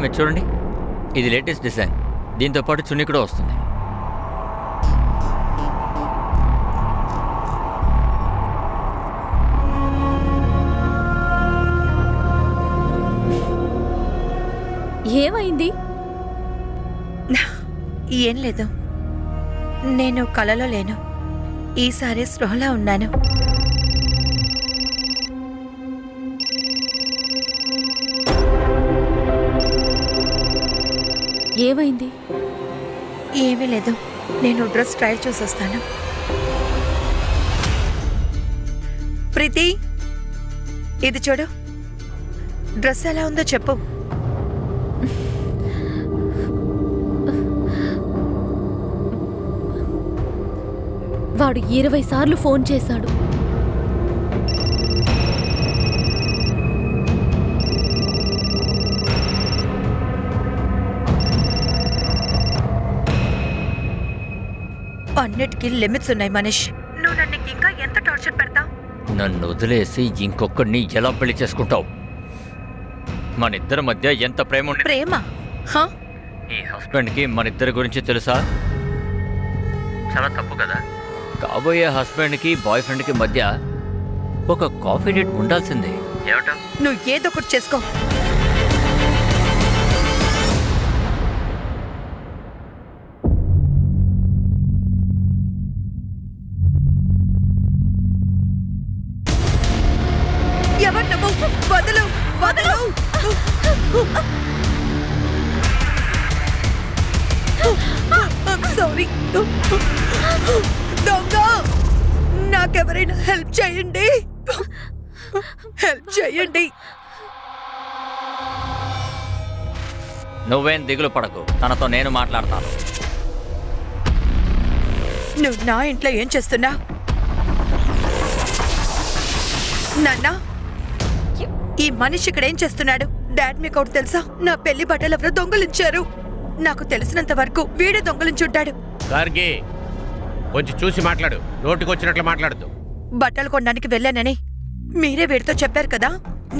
మీరు చూడండి, ఇది లేటెస్ట్ డిజైన్. దీంతో పాటు చున్నీ కూడా వస్తుంది. ఏమైంది? ఏం లేదు, నేను కలలో లేను. ఈసారి స్పృహలో ఉన్నాను. ఏమైంది? ఏమీ లేదు, నేను డ్రెస్ ట్రయల్ చూసొస్తాను. ప్రీతి, ఇది చూడు, డ్రెస్ ఎలా ఉందో చెప్పు. వాడు 20 సార్లు ఫోన్ చేశాడు. అన్నిటికీ లిమిట్స్ ఉన్నాయి మనీష్. నువ్వు నన్ను ఇంకా ఎంత టార్చర్ పెడతావు? నన్ను వదిలేసి ఇంకొకరిని ఎలా పెళ్లి చేసుకుంటావు? మన ఇద్దరి మధ్య ఎంత ప్రేమ ఉంది. ప్రేమ? హా? ఈ హస్బెండ్కి మన ఇద్దరి గురించి తెలుసా? చాలా తప్పు కదా. కాబోయే హస్బెండ్కి బాయ్ ఫ్రెండ్కి మధ్య ఒక కాఫీ డేట్ ఉండాల్సిందే. ఏమంటావ్? నువ్వు ఏదో ఒకటి చేసుకో. ఎవరు నువ్వు? వదలు, వదలు. సారీ. దొంగ, నాకెవరైనా హెల్ప్ చేయండి, హెల్ప్ చేయండి. నువ్వేం దిగులు పడకు, తనతో నేను మాట్లాడతాను. నువ్వు నా ఇంట్లో ఏం చేస్తున్నావు? నాన్న, ఈ మనిషి ఇక్కడ ఏం చేస్తున్నాడు? డాడ్ మీకు ఒకటి తెలుసా? నా పెళ్లి బట్టలు ఎవరో దొంగలించారు. నాకు తెలిసినంత వరకు వీడే దొంగలించుంటాడు. గార్గి, కొంచెం చూసి మాట్లాడు, నోటికొచ్చినట్లు మాట్లాడద్దు. బట్టలు కొనడానికి వెళ్ళానని మీరే వీడితో చెప్పారు కదా.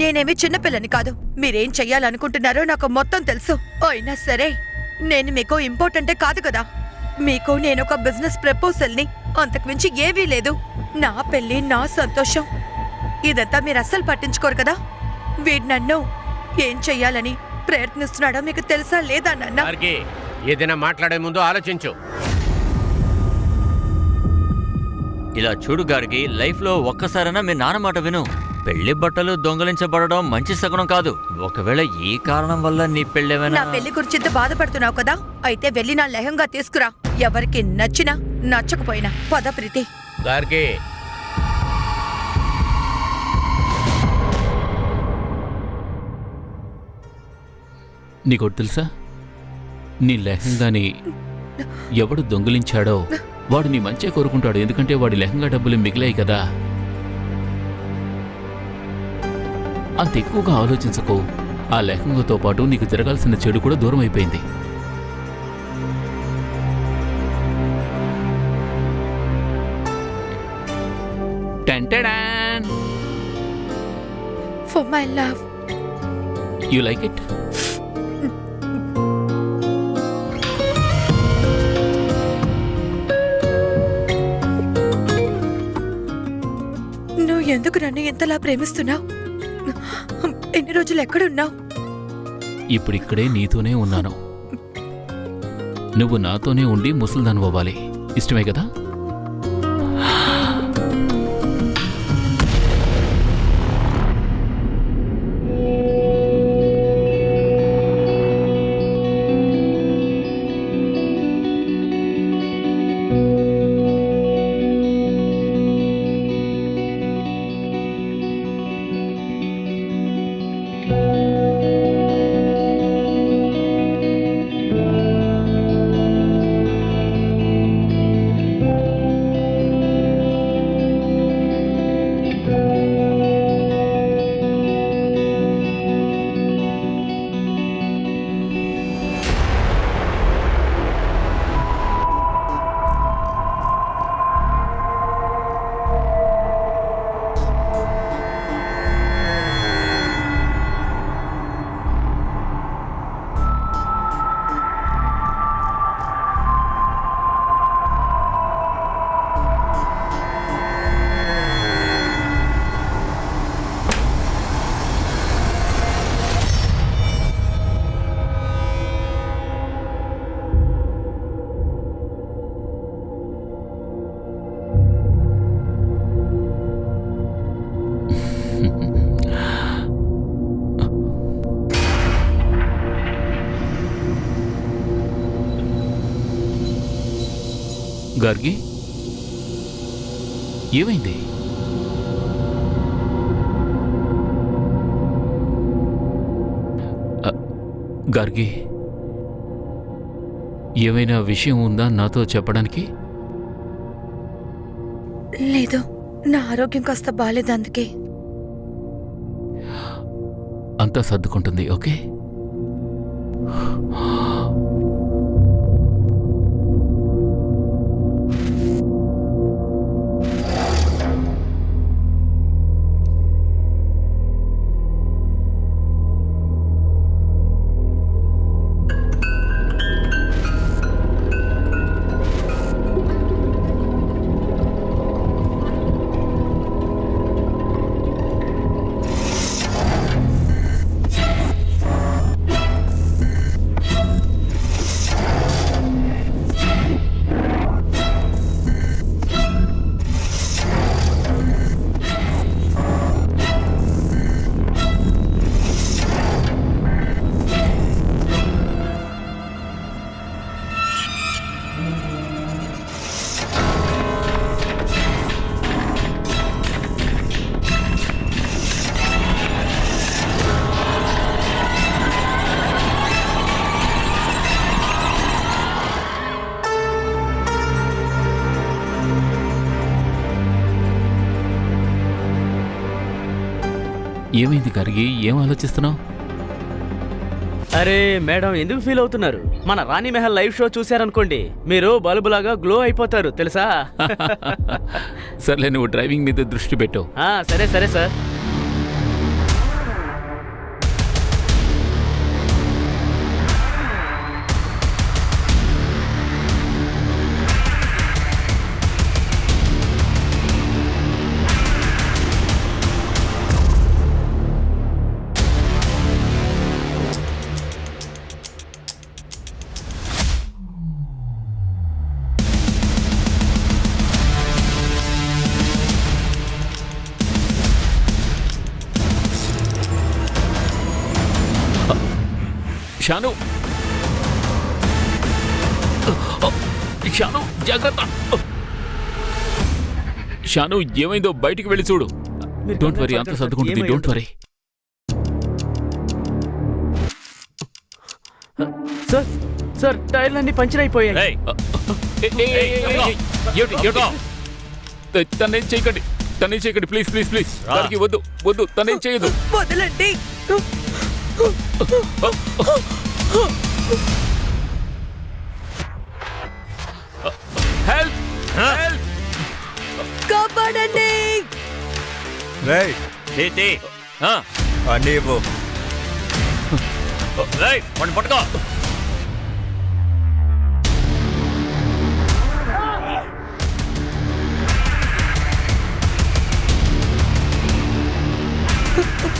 నేనేమి చిన్నపిల్లని కాదు. మీరేం చెయ్యాలనుకుంటున్నారో నాకు మొత్తం తెలుసు. అయినా సరే, నేను మీకు ఇంపార్టెంటే కాదు కదా. మీకు నేనొక బిజినెస్ ప్రపోజల్ని, అంతకుమించి ఏవీ లేదు. నా పెళ్లి, నా సంతోషం, ఇదంతా మీరు అస్సలు పట్టించుకోరు కదా. వీడు నన్ను ఏం చెయ్యాలని ప్రయత్నిస్తున్నాడో మీకు తెలుసా లేదా నాన్న? గార్గి, ఏదైనా మాట్లాడే ముందు ఆలోచించు. ఇలా చూడు గారికి, లైఫ్లో ఒక్కసారైనా మీ నాన్న మాట విను. పెళ్లి బట్టలు దొంగలించబడడం మంచి శకునం కాదు. ఒకవేళ ఈ కారణం వల్ల నీ నా పెళ్ళేమైనా... పెళ్లి గురించి ఇంత బాధపడుతున్నావు కదా, అయితే వెళ్ళి నా లెహంగా తీసుకురా. ఎవరికి నచ్చినా నచ్చకపోయినా. పద ప్రీతి. గార్గి, నీకోటి తెలుసా? నీ లెహంగాని ఎవడు దొంగిలించాడో వాడు నీ మంచే కోరుకుంటాడు. ఎందుకంటే వాడి లెహంగా డబ్బులు మిగిలాయి కదా. అంత ఎక్కువగా ఆలోచించకు. ఆ లెహంగాతో పాటు నీకు తిరగాల్సిన చెడు కూడా దూరం అయిపోయింది. టెంటెడాన్. For my love. You like it? నువ్వు ఎందుకు నన్ను ఎంతలా ప్రేమిస్తున్నావు? ఎన్ని రోజులు ఎక్కడున్నావు? ఇప్పుడిక్కడే నీతోనే ఉన్నాను. నువ్వు నాతోనే ఉండి ముసల్దానవ్వాలి. ఇష్టమే కదా? గార్గి ఏమైంది? గార్గి ఏమైనా విషయం ఉందా నాతో చెప్పడానికి? లేదు, నా ఆరోగ్యం కాస్త బాలేదు, అందుకే. అంతా సర్దుకుంటుంది, ఓకే? ఏమైంది గార్గి? ఏం ఆలోచిస్తున్నావు? అరే మేడం, ఎందుకు ఫీల్ అవుతున్నారు? మన రాణి మెహల్ లైవ్ షో చూశారనుకోండి, మీరు బల్బులాగా గ్లో అయిపోతారు, తెలుసా? సర్లే, నువ్వు డ్రైవింగ్ మీద దృష్టి పెట్టు. సరే సరే సార్. షాను, షాను జాగ్రత్త. షాను, ఏమైందో బయటికి వెళ్ళి చూడు. డోంట్ వరీ, అంత సర్దుకుంటుంది, డోంట్ వరీ. సార్ సార్, టైర్లన్నీ పంచర్ అయిపోయాయి. తనేం చేయకండి, ప్లీజ్ ప్లీజ్ ప్లీజ్. దానికి వద్దు వద్దు, తనేం చేయదు. వదలండి. హెల్ప్, హెల్ప్, కాపాడండి. రేయ్, అన్నీ ఇవ్వు. వాడిని పట్టుకో.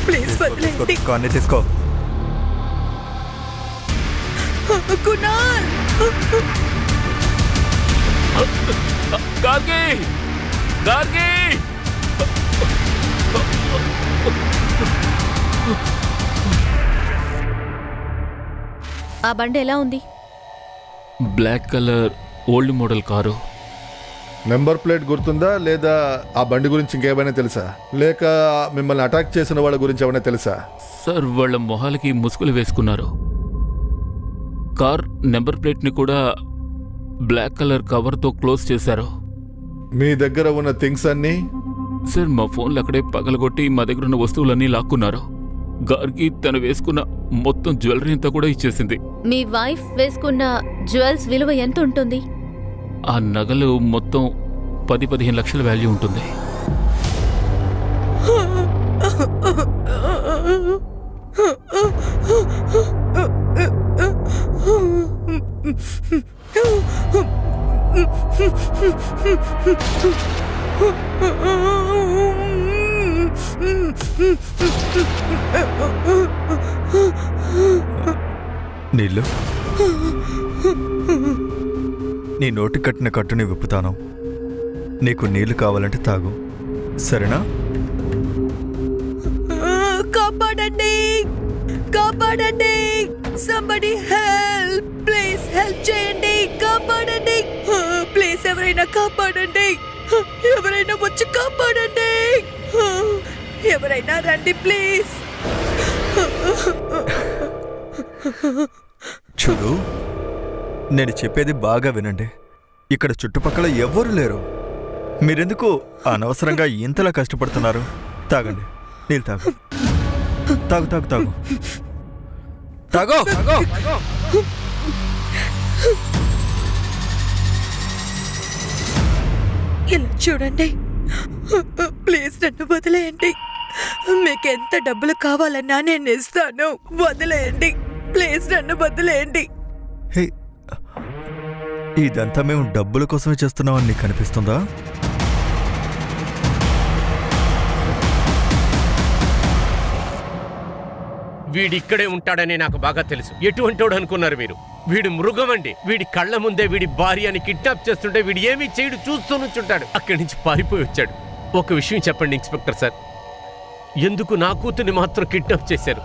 ప్లీజ్ వదలండి. తీసుకో, అన్నీ తీసుకో. కునాల్, గార్గి, గార్గి. ఆ బండి ఎలా ఉంది? Black colour old model car. Number plate గుర్తుందా? లేదా ఆ బండి గురించి ఇంకేమైనా తెలుసా? లేక మిమ్మల్ని అటాక్ చేసిన వాళ్ళ గురించి ఏమైనా తెలుసా? సార్, వాళ్ళ మొహాలకి ముసుగులు వేసుకున్నారు. కార్ నెంబర్ ప్లేట్ని కూడా బ్లాక్ కలర్ కవర్తో క్లోజ్ చేశారు. మీ దగ్గర ఉన్న థింగ్స్ అన్నీ? సార్, మా ఫోన్లు అక్కడే పగలగొట్టి మా దగ్గర ఉన్న వస్తువులన్నీ లాక్కున్నారు. గార్గి తను వేసుకున్న మొత్తం జ్యువెలరీ అంతా కూడా ఇచ్చేసింది. మీ వైఫ్ వేసుకున్న జ్యువెల్స్ విలువ ఎంత ఉంటుంది? ఆ నగలు మొత్తం 10-15 లక్షల వాల్యూ ఉంటుంది. నీళ్ళు, నీ నోటి కట్టిన కట్టుని విప్పుతాను. నీకు నీళ్లు కావాలంటే తాగు, సరేనా? కాపాడండి, కాపాడండి. Somebody help. ప్లీజ్ హెల్ప్ చేయండి, కాపాడండి. ప్లీజ్ ఎవరైనా కాపాడండి. ఎవరైనా వచ్చి కాపాడండి. ఎవరైనా రండి ప్లీజ్. చూడు, నేను చెప్పేది బాగా వినండి. ఇక్కడ చుట్టుపక్కల ఎవ్వరూ లేరు. మీరెందుకు అనవసరంగా ఇంతలా కష్టపడుతున్నారు? తాగండి, నీళ్ళు తాగు. తాగు తాగు తాగు తాగో తాగో. ఇలా చూడండి, ప్లీజ్ నన్ను వదిలేయండి. మీకు ఎంత డబ్బులు కావాలన్నా నేను ఇస్తాను. వదిలేయండి ప్లీజ్, నన్ను వదిలేయండి. హే, ఇదంతా మేము డబ్బుల కోసమే చేస్తున్నామని నీకు అనిపిస్తుందా? వీడిక్కడే ఉంటాడని నాకు బాగా తెలుసు. ఎటువంటివాడు అనుకున్నారు మీరు? వీడు మృగం అండి. వీడి కళ్ళ ముందే వీడి భార్యని కిడ్నాప్ చేస్తుంటే వీడు ఏమీ చేయడు, చూస్తూ నుంచుంటాడు. అక్కడి నుంచి పారిపోయి వచ్చాడు. ఒక విషయం చెప్పండి ఇన్స్పెక్టర్ సార్, ఎందుకు నా కూతుర్ని మాత్రం కిడ్నాప్ చేశారు?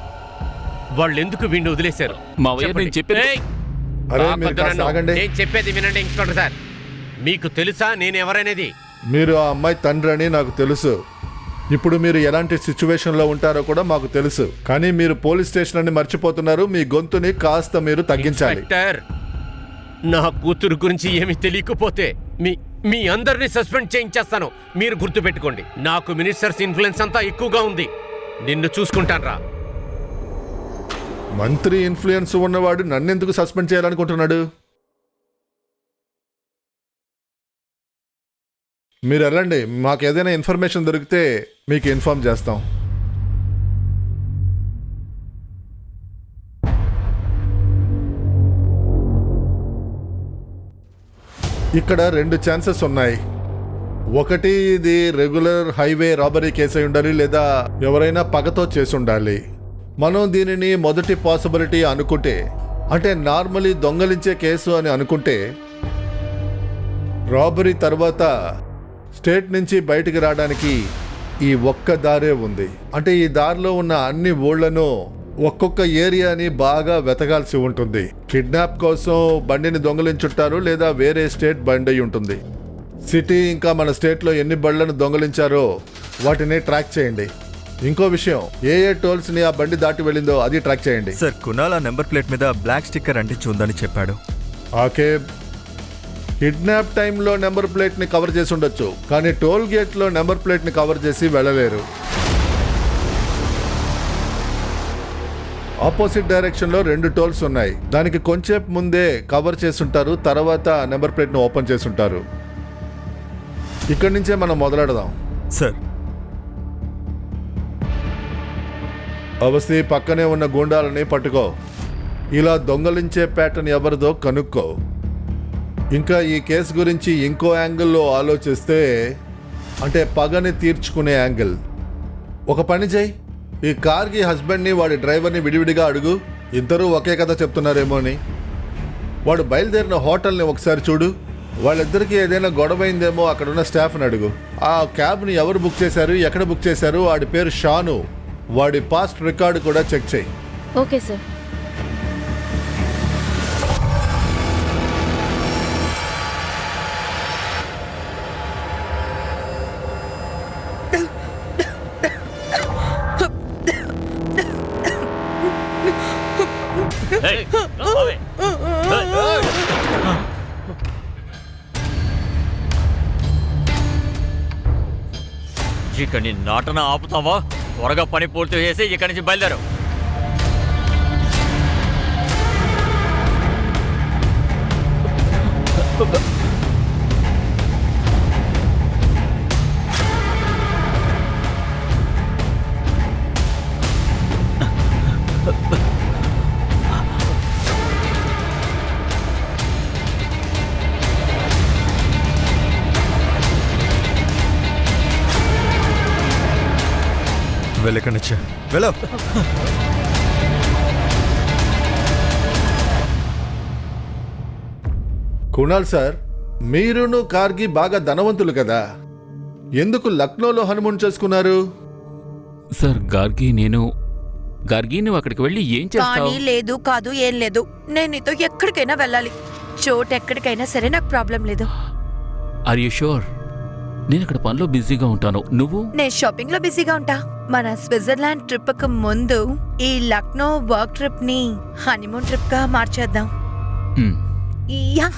వాళ్ళు ఎందుకు వీడిని వదిలేశారు? మావయ్య, నేను చెప్పేది- ఏయ్! అరే, ఆపొద్దు మీరు కాస్త నన్ను. ఆగండి. నేను చెప్పేది వినండి ఇన్స్పెక్టర్ సార్. మీకు తెలుసా నేను ఎవరనేది? మీరు ఆ అమ్మాయి తండ్రి అని నాకు తెలుసు. ఇప్పుడు మీరు ఎలాంటి సిచ్యువేషన్లో ఉంటారో కూడా మాకు తెలుసు. కానీ మీరు పోలీస్ స్టేషన్ అని మర్చిపోతున్నారు. మీ గొంతుని కాస్త మీరు తగ్గించాలి. ఇన్స్పెక్టర్, నా కూతురు గురించి ఏమీ తెలియకపోతే మీ అందరినీ సస్పెండ్ చేయించేస్తాను. మీరు గుర్తుపెట్టుకోండి, నాకు మినిస్టర్స్ ఇన్ఫ్లుయెన్స్ అంతా ఎక్కువగా ఉంది. నిన్ను చూసుకుంటాను. మంత్రి ఇన్ఫ్లుయెన్స్ ఉన్నవాడు నన్నెందుకు సస్పెండ్ చేయాలనుకుంటున్నాడు? మీరు వెళ్ళండి, మాకు ఏదైనా ఇన్ఫర్మేషన్ దొరికితే మీకు ఇన్ఫార్మ్ చేస్తాం. ఇక్కడ 2 ఛాన్సెస్ ఉన్నాయి. ఒకటి, ఇది రెగ్యులర్ హైవే రాబరీ కేసు అయి ఉండాలి, లేదా ఎవరైనా పగతో చేసి ఉండాలి. మనం దీనిని మొదటి పాసిబిలిటీ అనుకుంటే, అంటే నార్మలీ దొంగలించే కేసు అని అనుకుంటే, రాబరీ తర్వాత స్టేట్ నుంచి బయటికి రావడానికి ఈ ఒక్క దారే ఉంది. అంటే ఈ దారిలో ఉన్న అన్ని ఊళ్ళను, ఒక్కొక్క ఏరియాని బాగా వెతకాల్సి ఉంటుంది. కిడ్నాప్ కోసం బండిని దొంగలించుంటారు, లేదా వేరే స్టేట్ బండి అయి ఉంటుంది. సిటీ ఇంకా మన స్టేట్లో ఎన్ని బండ్లను దొంగలించారో వాటిని ట్రాక్ చేయండి. ఇంకో విషయం, ఏ టోల్స్ని ఆ బండి దాటి వెళ్ళిందో అది ట్రాక్ చేయండి. సార్, కునాల్ ఆ నెంబర్ ప్లేట్ మీద బ్లాక్ స్టిక్కర్ అంటించి ఉందని చెప్పాడు. ఓకే, కిడ్నాప్ టైంలో నెంబర్ ప్లేట్ని కవర్ చేసి ఉండొచ్చు, కానీ టోల్ గేట్లో నెంబర్ ప్లేట్ని కవర్ చేసి వెళ్ళలేరు. ఆపోజిట్ డైరెక్షన్లో 2 టోల్స్ ఉన్నాయి. దానికి కొంచెం ముందే కవర్ చేసుంటారు, తర్వాత నెంబర్ ప్లేట్ని ఓపెన్ చేసుంటారు. ఇక్కడి నుంచే మనం మొదలెడదాం. సార్, అవస్థి పక్కనే ఉన్న గూండాలని పట్టుకో. ఇలా దొంగలించే ప్యాటర్న్ ఎవరిదో కనుక్కో. ఇంకా ఈ కేసు గురించి ఇంకో యాంగిల్లో ఆలోచిస్తే, అంటే పగని తీర్చుకునే యాంగిల్. ఒక పని చేయి, ఈ కార్కి హస్బెండ్ని వాడి డ్రైవర్ని విడివిడిగా అడుగు. ఇద్దరూ ఒకే కథ చెప్తున్నారేమో అని. వాడు బయలుదేరిన హోటల్ని ఒకసారి చూడు. వాళ్ళిద్దరికీ ఏదైనా గొడవైందేమో అక్కడున్న స్టాఫ్ని అడుగు. ఆ క్యాబ్ని ఎవరు బుక్ చేశారు, ఎక్కడ బుక్ చేశారు, వాడి పేరు షాను. వాడి పాస్ట్ రికార్డు కూడా చెక్ చేయి. Okay sir. ఏయ్, రావే. ఏయ్. ఇక నీ నాటన ఆపుతావా? త్వరగా పని పూర్తి చేసి ఇక్కడి నుంచి బయలుదేరు. వెళ్ళకనిచ్చా వెళ్ళ. కుణాల్ సార్, మీరును కార్గి బాగా ధనవంతులు కదా, ఎందుకు లక్నోలో హనుమూన్ చేసుకున్నారు? సార్, గార్గి నేను గార్గి నువ్వు అక్కడికి వెళ్ళి ఏం చేస్తావు? కానీ లేదు కాదు ఏం లేదు, నేను నీతో ఎక్కడికైనా వెళ్ళాలి. చోటు ఎక్కడికైనా సరే నాకు ప్రాబ్లం లేదు. Are you sure? నేను అక్కడ పనిలో బిజీగా ఉంటాను. నువ్వు? నేను షాపింగ్ లో బిజీగా ఉంటా. మన స్విట్జర్లాండ్ ట్రిప్ కు ముందు ఈ లక్నో వర్క్ ట్రిప్ ని హనీమూన్ ట్రిప్ గా మార్చేద్దాం. మ్, యా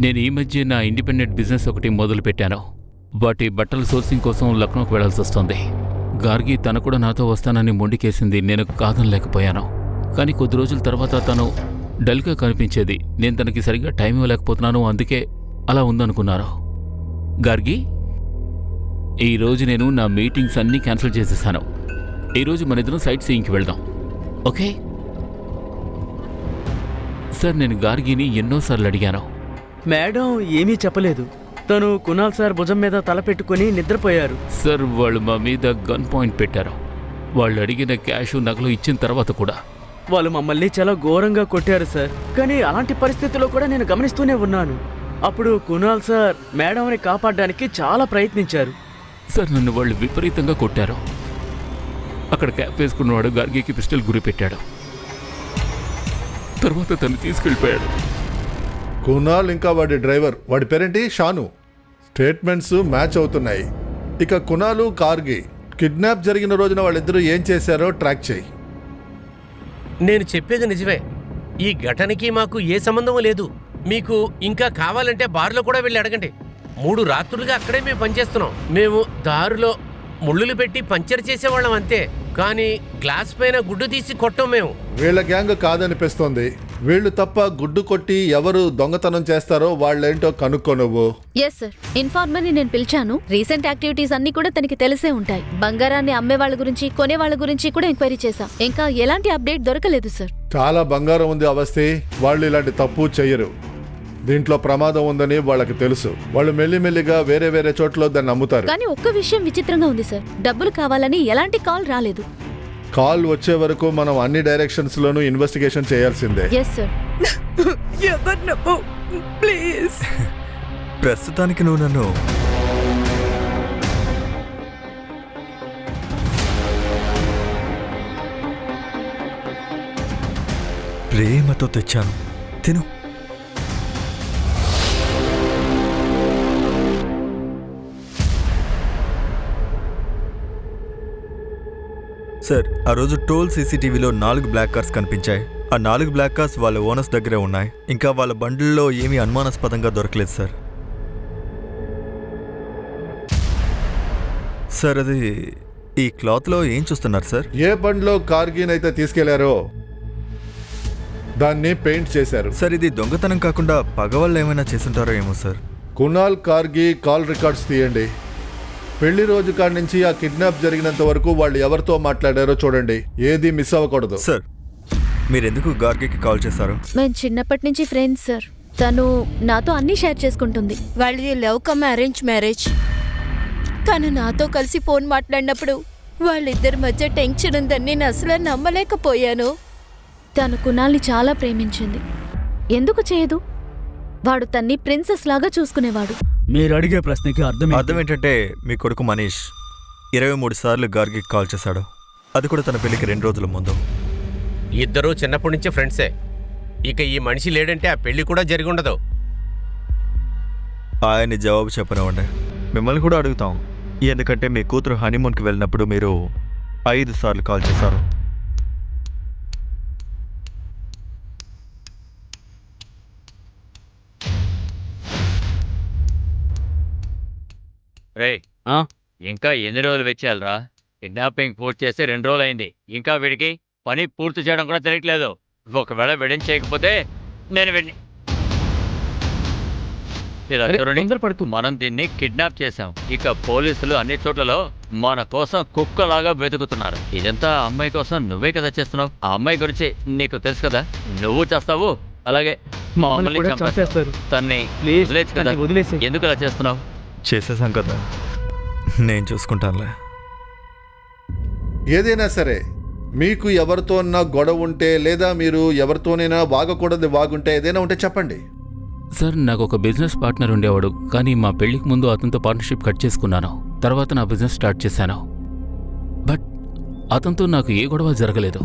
నేను ఈ మధ్య నా ఇండిపెండెంట్ బిజినెస్ ఒకటి మొదలు పెట్టాను. వాటి బట్టల సోర్సింగ్ కోసం లక్నోకి వెళ్లాల్సి వస్తుంది. గార్గి తను కూడా నాతో వస్తానని మొండికేసింది. నేను కాదనలేకపోయాను. కానీ కొద్ది రోజుల తర్వాత తను డల్గా కనిపించేది. నేను తనకి సరిగ్గా టైం ఇవ్వలేకపోతున్నాను. అందుకే అలా ఉందనుకున్నాను. గార్గి, ఈరోజు నేను నా మీటింగ్స్ అన్నీ క్యాన్సిల్ చేసేసాను. ఈరోజు మన ఇద్దరం సైట్ సీయింగ్కి వెళ్దాం, ఓకే? సార్, నేను గార్గిని ఎన్నోసార్లు అడిగాను. మేడం ఏమీ చెప్పలేదు. తను కునాల్ సార్ భుజం మీద తల పెట్టుకుని నిద్రపోయారు. సార్, వాళ్ళు మా మీద గన్ పాయింట్ పెట్టారు. వాళ్ళు అడిగిన క్యాష్ నగలు ఇచ్చిన తర్వాత కూడా. వాళ్ళు మమ్మల్ని చాలా ఘోరంగా కొట్టారు సార్. కానీ అలాంటి పరిస్థితుల్లో కూడా నేను గమనిస్తూనే ఉన్నాను. అప్పుడు కునాల్ సార్ మేడంని కాపాడడానికి చాలా ప్రయత్నించారు. సార్, నన్ను వాళ్ళు విపరీతంగా కొట్టారు. అక్కడ క్యాప్ వేసుకున్నవాడు గార్గికి పిస్టల్ గురి పెట్టాడు. తర్వాత తను తీసుకెళ్ళిపోయాడు. కునాల్ ఇంకా వాడి డ్రైవర్, వాడి పేరేంటి, షాను, స్టేట్మెంట్స్ మ్యాచ్ అవుతున్నాయి. ఇక కునాలు కార్గి కిడ్నాప్ జరిగిన రోజున వాళ్ళిద్దరూ ఏం చేశారో ట్రాక్ చేయి. నేను చెప్పేది నిజమే. ఈ ఘటనకి మాకు ఏ సంబంధం లేదు. మీకు ఇంకా కావాలంటే బార్లో కూడా వెళ్ళి అడగండి. 3 రాత్రులుగా అక్కడే మేము పనిచేస్తున్నాం. మేము దారిలో ముళ్ళులు పెట్టి పంచర్ చేసేవాళ్ళం అంతే. కానీ గ్లాస్ పైన గుడ్డు తీసి కొట్టాం మేము. వీళ్ళ గ్యాంగ్ కాదనిపిస్తోంది. వీళ్ళు తప్ప గుడ్డు కొట్టి ఎవరు దొంగతనం చేస్తారో వాళ్ళేంటో కనుక్కో నువ్వు. ఎస్ సార్, ఇన్ఫార్మర్ ని నేను పిలిచాను. రీసెంట్ యాక్టివిటీస్ అన్ని కూడా తనకి తెలిసే ఉంటాయి. బంగారాన్ని అమ్మే వాళ్ళ గురించి, కొనే వాళ్ళ గురించి కూడా ఎంక్వైరీ చేశాం. ఇంకా ఎలాంటి అప్డేట్ దొరకలేదు సార్. చాలా బంగారం ఉంది అవస్థి. వాళ్ళు ఇలాంటి తప్పు చెయ్యరు. దీంట్లో ప్రమాదం ఉందని వాళ్ళకి తెలుసు. వాళ్ళు మెల్లిమెల్లిగా వేరే వేరే చోట్ల దాన్ని అమ్ముతారు. కానీ ఒక్క విషయం విచిత్రంగా ఉంది సార్. డబ్బులు కావాలని ఎలాంటి కాల్ రాలేదు. కాల్ వచ్చే వరకు మనం అన్ని డైరెక్షన్స్ లోనూ ఇన్వెస్టిగేషన్ చేయాల్సిందే. Yes sir. ఎవరు నువ్వు? ప్లీజ్. ప్రస్తుతానికి నువ్వు నన్ను ప్రేమతో తెచ్చాను. తిను. సార్, ఆ రోజు టోల్ సీసీటీవీలో 4 బ్లాక్ కార్స్ కనిపించాయి. ఆ 4 బ్లాక్ కార్స్ వాళ్ళ ఓనర్స్ దగ్గరే ఉన్నాయి. ఇంకా వాళ్ళ బండిల్లో ఏమీ అనుమానాస్పదంగా దొరకలేదు సార్. సార్, అది ఈ క్లాత్లో ఏం చూస్తున్నారు సార్? ఏ బండ్లో కార్గినైతే తీసుకెళ్లారో దాన్ని పెయింట్ చేశారు. సార్, ఇది దొంగతనం కాకుండా పగవాళ్ళు ఏమైనా చేసుంటారో ఏమో sir. Kunal corgi call records తీయండి. పెళ్లి రోజు కాడి నుంచి ఆ కిడ్నాప్ జరిగినంత వరకు వాళ్ళు ఎవరితో మాట్లాడారో చూడండి. ఏది మిస్ అవ్వకూడదు. సార్, మీరెందుకు గార్గికి కాల్ చేశారు? మేము చిన్నప్పటి నుంచి ఫ్రెండ్స్ సార్. తను నాతో అన్ని షేర్ చేసుకుంటుంది. వాళ్ళది లవ్ కమ్ అరేంజ్ మ్యారేజ్. తను నాతో కలిసి ఫోన్ మాట్లాడినప్పుడు వాళ్ళిద్దరి మధ్య టెన్షన్ ఉందని నేను అసలు నమ్మలేకపోయాను. తను కునాల్ని చాలా ప్రేమించింది. ఎందుకు చేయదు? వాడు తన్ని ప్రిన్సెస్ లాగా చూసుకునేవాడు. మీరు అడిగే ప్రశ్నకి అర్థం ఏంటంటే, మీ కొడుకు మనీష్ 23 సార్లు గార్గికి కాల్ చేశాడు. అది కూడా తన పెళ్లికి 2 రోజుల ముందు. ఇద్దరూ చిన్నప్పటి నుంచే ఫ్రెండ్సే. ఇక ఈ మనిషి లేడంటే ఆ పెళ్లి కూడా జరిగి ఉండదు. ఆయన్ని జవాబు చెప్పనివ్వండి. మిమ్మల్ని కూడా అడుగుతాం. ఎందుకంటే మీ కూతురు హనీమూన్కి వెళ్ళినప్పుడు మీరు 5 సార్లు కాల్ చేశారు. రే, ఇంకా ఎన్ని రోజులు వెచ్చేయాలరా? కిడ్నాపింగ్ పూర్తి చేస్తే 2 రోజులు అయింది. ఇంకా వీడికి పని పూర్తి చేయడం కూడా తెలియట్లేదు. ఒకవేళ వెడిని చేయకపోతే నేను తొందరపడుతూ మనం దీన్ని కిడ్నాప్ చేశాం. ఇక పోలీసులు అన్ని చోట్లలో మన కోసం కుక్కలాగా వెతుకుతున్నారు. ఇదంతా అమ్మాయి కోసం నువ్వే కదా చేస్తున్నావు. ఆ అమ్మాయి గురించి నీకు తెలుసు కదా. నువ్వు చేస్తావు, అలాగే మమ్మల్ని చంపేస్తారు. తన్ని వదిలేచ్చు కదా. ఎందుకు అలా చేస్తున్నావు? చేసేసాం కదా, నేను చూసుకుంటానులే. ఏదైనా సరే మీకు ఎవరితోన్నా గొడవ ఉంటే లేదా మీరు ఎవరితోనైనా వాగకూడదు వాగుంటే ఏదైనా ఉంటే చెప్పండి. సార్, నాకు ఒక బిజినెస్ పార్ట్నర్ ఉండేవాడు. కానీ మా పెళ్లికి ముందు అతనితో పార్ట్నర్షిప్ కట్ చేసుకున్నాను. తర్వాత నా బిజినెస్ స్టార్ట్ చేశాను. బట్ అతనితో నాకు ఏ గొడవ జరగలేదు.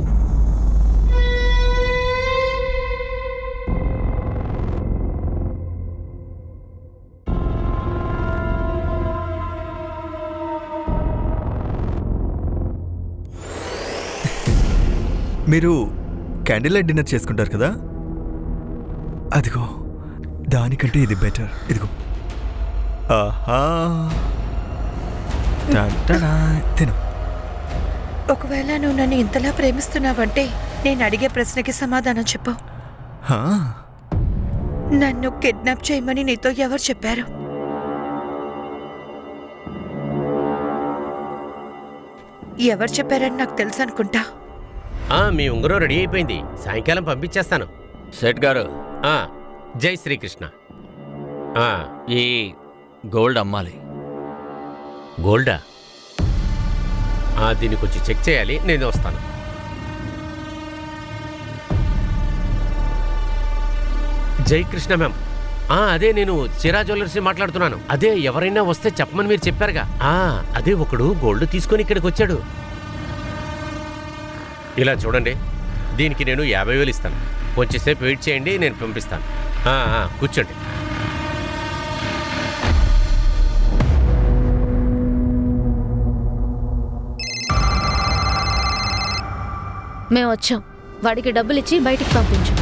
మీరు క్యాండిల్ లైట్ డిన్నర్ చేసుకుంటారు కదా, అదిగో దానికంటే ఇది బెటర్. ఇదిగో. ఆహా, టా-టా-డా. తిను. ఒకవేళ నువ్వు నన్ను ఇంతలా ప్రేమిస్తున్నావంటే నేను అడిగే ప్రశ్నకి సమాధానం చెప్పు. హా, నన్ను కిడ్నాప్ చేయమని నీతో ఎవరు చెప్పారు? ఎవరు చెప్పారని నాకు తెలుసు అనుకుంటా. మీ ఉంగరం రెడీ అయిపోయింది, సాయంకాలం పంపించేస్తాను. సెట్ గారు, జై శ్రీకృష్ణ. ఈ గోల్డ్ అమ్మాలి. గోల్డా? దీన్ని కొంచెం చెక్ చేయాలి, నేను వస్తాను. జై కృష్ణ మ్యామ్. అదే నేను చిరా జ్యువెలర్స్ మాట్లాడుతున్నాను. అదే ఎవరైనా వస్తే చెప్పమని మీరు చెప్పారుగా. అదే ఒకడు గోల్డ్ తీసుకొని ఇక్కడికి వచ్చాడు. ఇలా చూడండి, దీనికి నేను 50,000 ఇస్తాను. కొంచెంసేపు వెయిట్ చేయండి, నేను పంపిస్తాను. కూర్చోండి. మేము వచ్చాం. వాడికి డబ్బులు ఇచ్చి బయటికి పంపించు.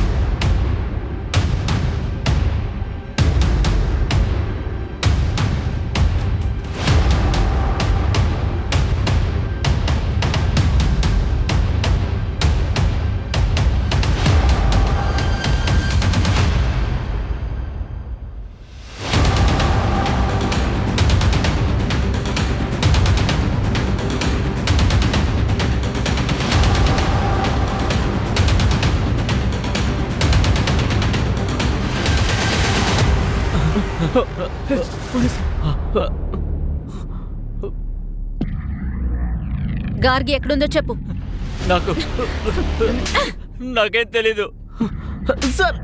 గార్గి ఎక్కడుందో చెప్పు. నాకేం తెలీదు సార్.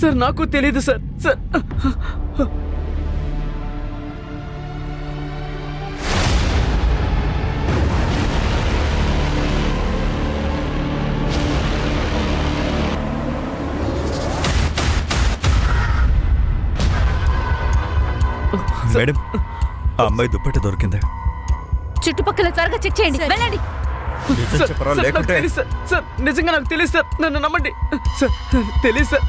సార్ నాకు తెలీదు సార్. సార్ మేడం, ఆ అమ్మాయి దుప్పటి దొరికింది. చుట్టుపక్కల త్వరగా చెక్ చేయండి. వెళ్ళండి. నిజం చెప్పరా లేకుంటే సార్ నిజంగా నాకు తెలియదు సార్. నన్ను నమ్మండి సార్. తెలియదు సార్.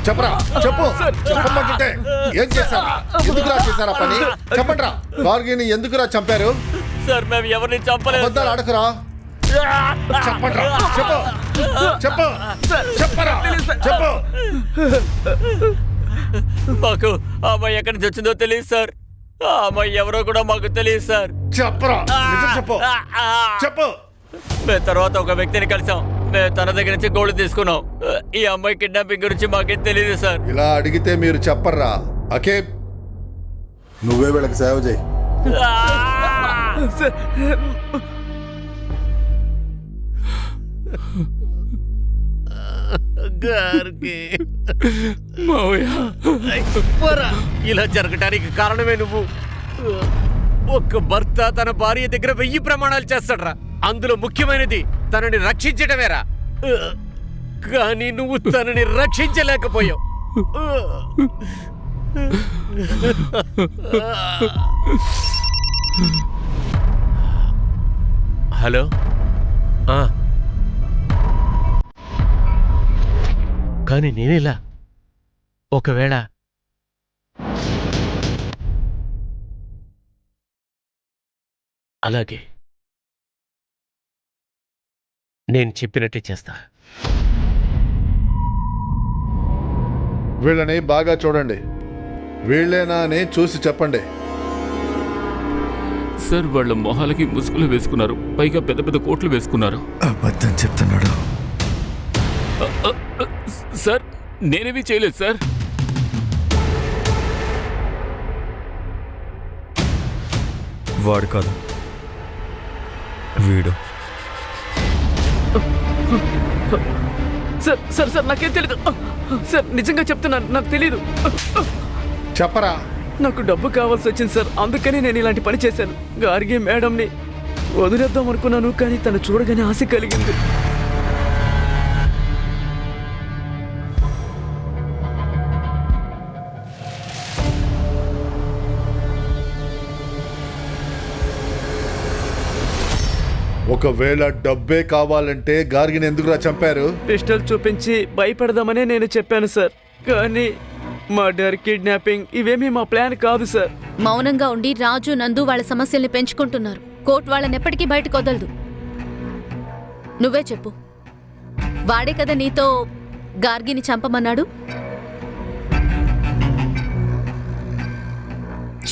చెప్పరా, చెప్పు. చెప్పమంటుంటే ఏం చేశారా? ఎందుకురా చేశారా పని? చెప్పండిరా. గార్గిని ఎందుకురా చంపారు? సార్, మేము ఎవరిని చంపలేదు. అబద్ధాలు అడకురా. చెప్పండిరా. చెప్పు, చెప్పు, చెప్పరా, చెప్పు. మాకు ఆ అమ్మాయి ఎక్కడి నుంచి వచ్చిందో తెలియదు సార్. ఆ అమ్మాయి ఎవరో కూడా మాకు తెలియదు సార్. చెప్పరా, నిజం చెప్పు, చెప్పు. మేము తర్వాత ఒక వ్యక్తిని కలిసాం. మేము తన దగ్గర నుంచి గోల్డ్ తీసుకున్నాం. ఈ అమ్మాయి కిడ్నాపింగ్ గురించి మాకేం తెలియదు సార్. ఇలా అడిగితే మీరు చెప్పర్రా. ఓకే, నువ్వే వీళ్ళకి సేవ చేయి. ఇలా జరగటానికి కారణమే నువ్వు. ఒక్క భర్త తన భార్య దగ్గర 1000 ప్రమాణాలు చేస్తాడ్రా. అందులో ముఖ్యమైనది తనని రక్షించడమేరా. కానీ నువ్వు తనని రక్షించలేకపోయావు. హలో, కానీ నేనేలా? ఒకవేళ అలాగే నేను చెప్పినట్టే చేస్తా. వీళ్ళని బాగా చూడండి. వీళ్ళేనా అని చూసి చెప్పండి. సార్ వాళ్ళ మొహాలకి ముసుగులు వేసుకున్నారు, పైగా పెద్ద పెద్ద కోట్లు వేసుకున్నారు. అబద్ధం చెప్తున్నాడు. సార్ నేనేమీ చేయలేదు సార్. వాడు కాదు, వీడు. సార్ సార్ సార్ నాకేం తెలీదు సార్, నిజంగా చెప్తున్నాను, నాకు తెలీదు. చెప్పరా. నాకు డబ్బు కావాల్సి వచ్చింది సార్, అందుకని నేను ఇలాంటి పని చేశాను. గార్గి మేడంని వదిలేద్దాం అనుకున్నాను, కానీ తను చూడగానే ఆశ కలిగింది. ఒకవేళ డబ్బే కావాలంటే గార్గిని ఎందుకురా చంపారు? పిస్టల్ చూపించి భయపెడదామనే నేను చెప్పాను సార్, కానీ మర్డర్, కిడ్నాపింగ్ ఇవేమీ మా ప్లాన్ కాదు సార్. మౌనంగా ఉండి రాజు, నందు వాళ్ళ సమస్యల్ని పెంచుకుంటున్నారు. కోర్టు వాళ్ళని ఎప్పటికీ బయటకు వదలదు. నువ్వే చెప్పు, వాడే కదా నీతో గార్గిని చంపమన్నాడు?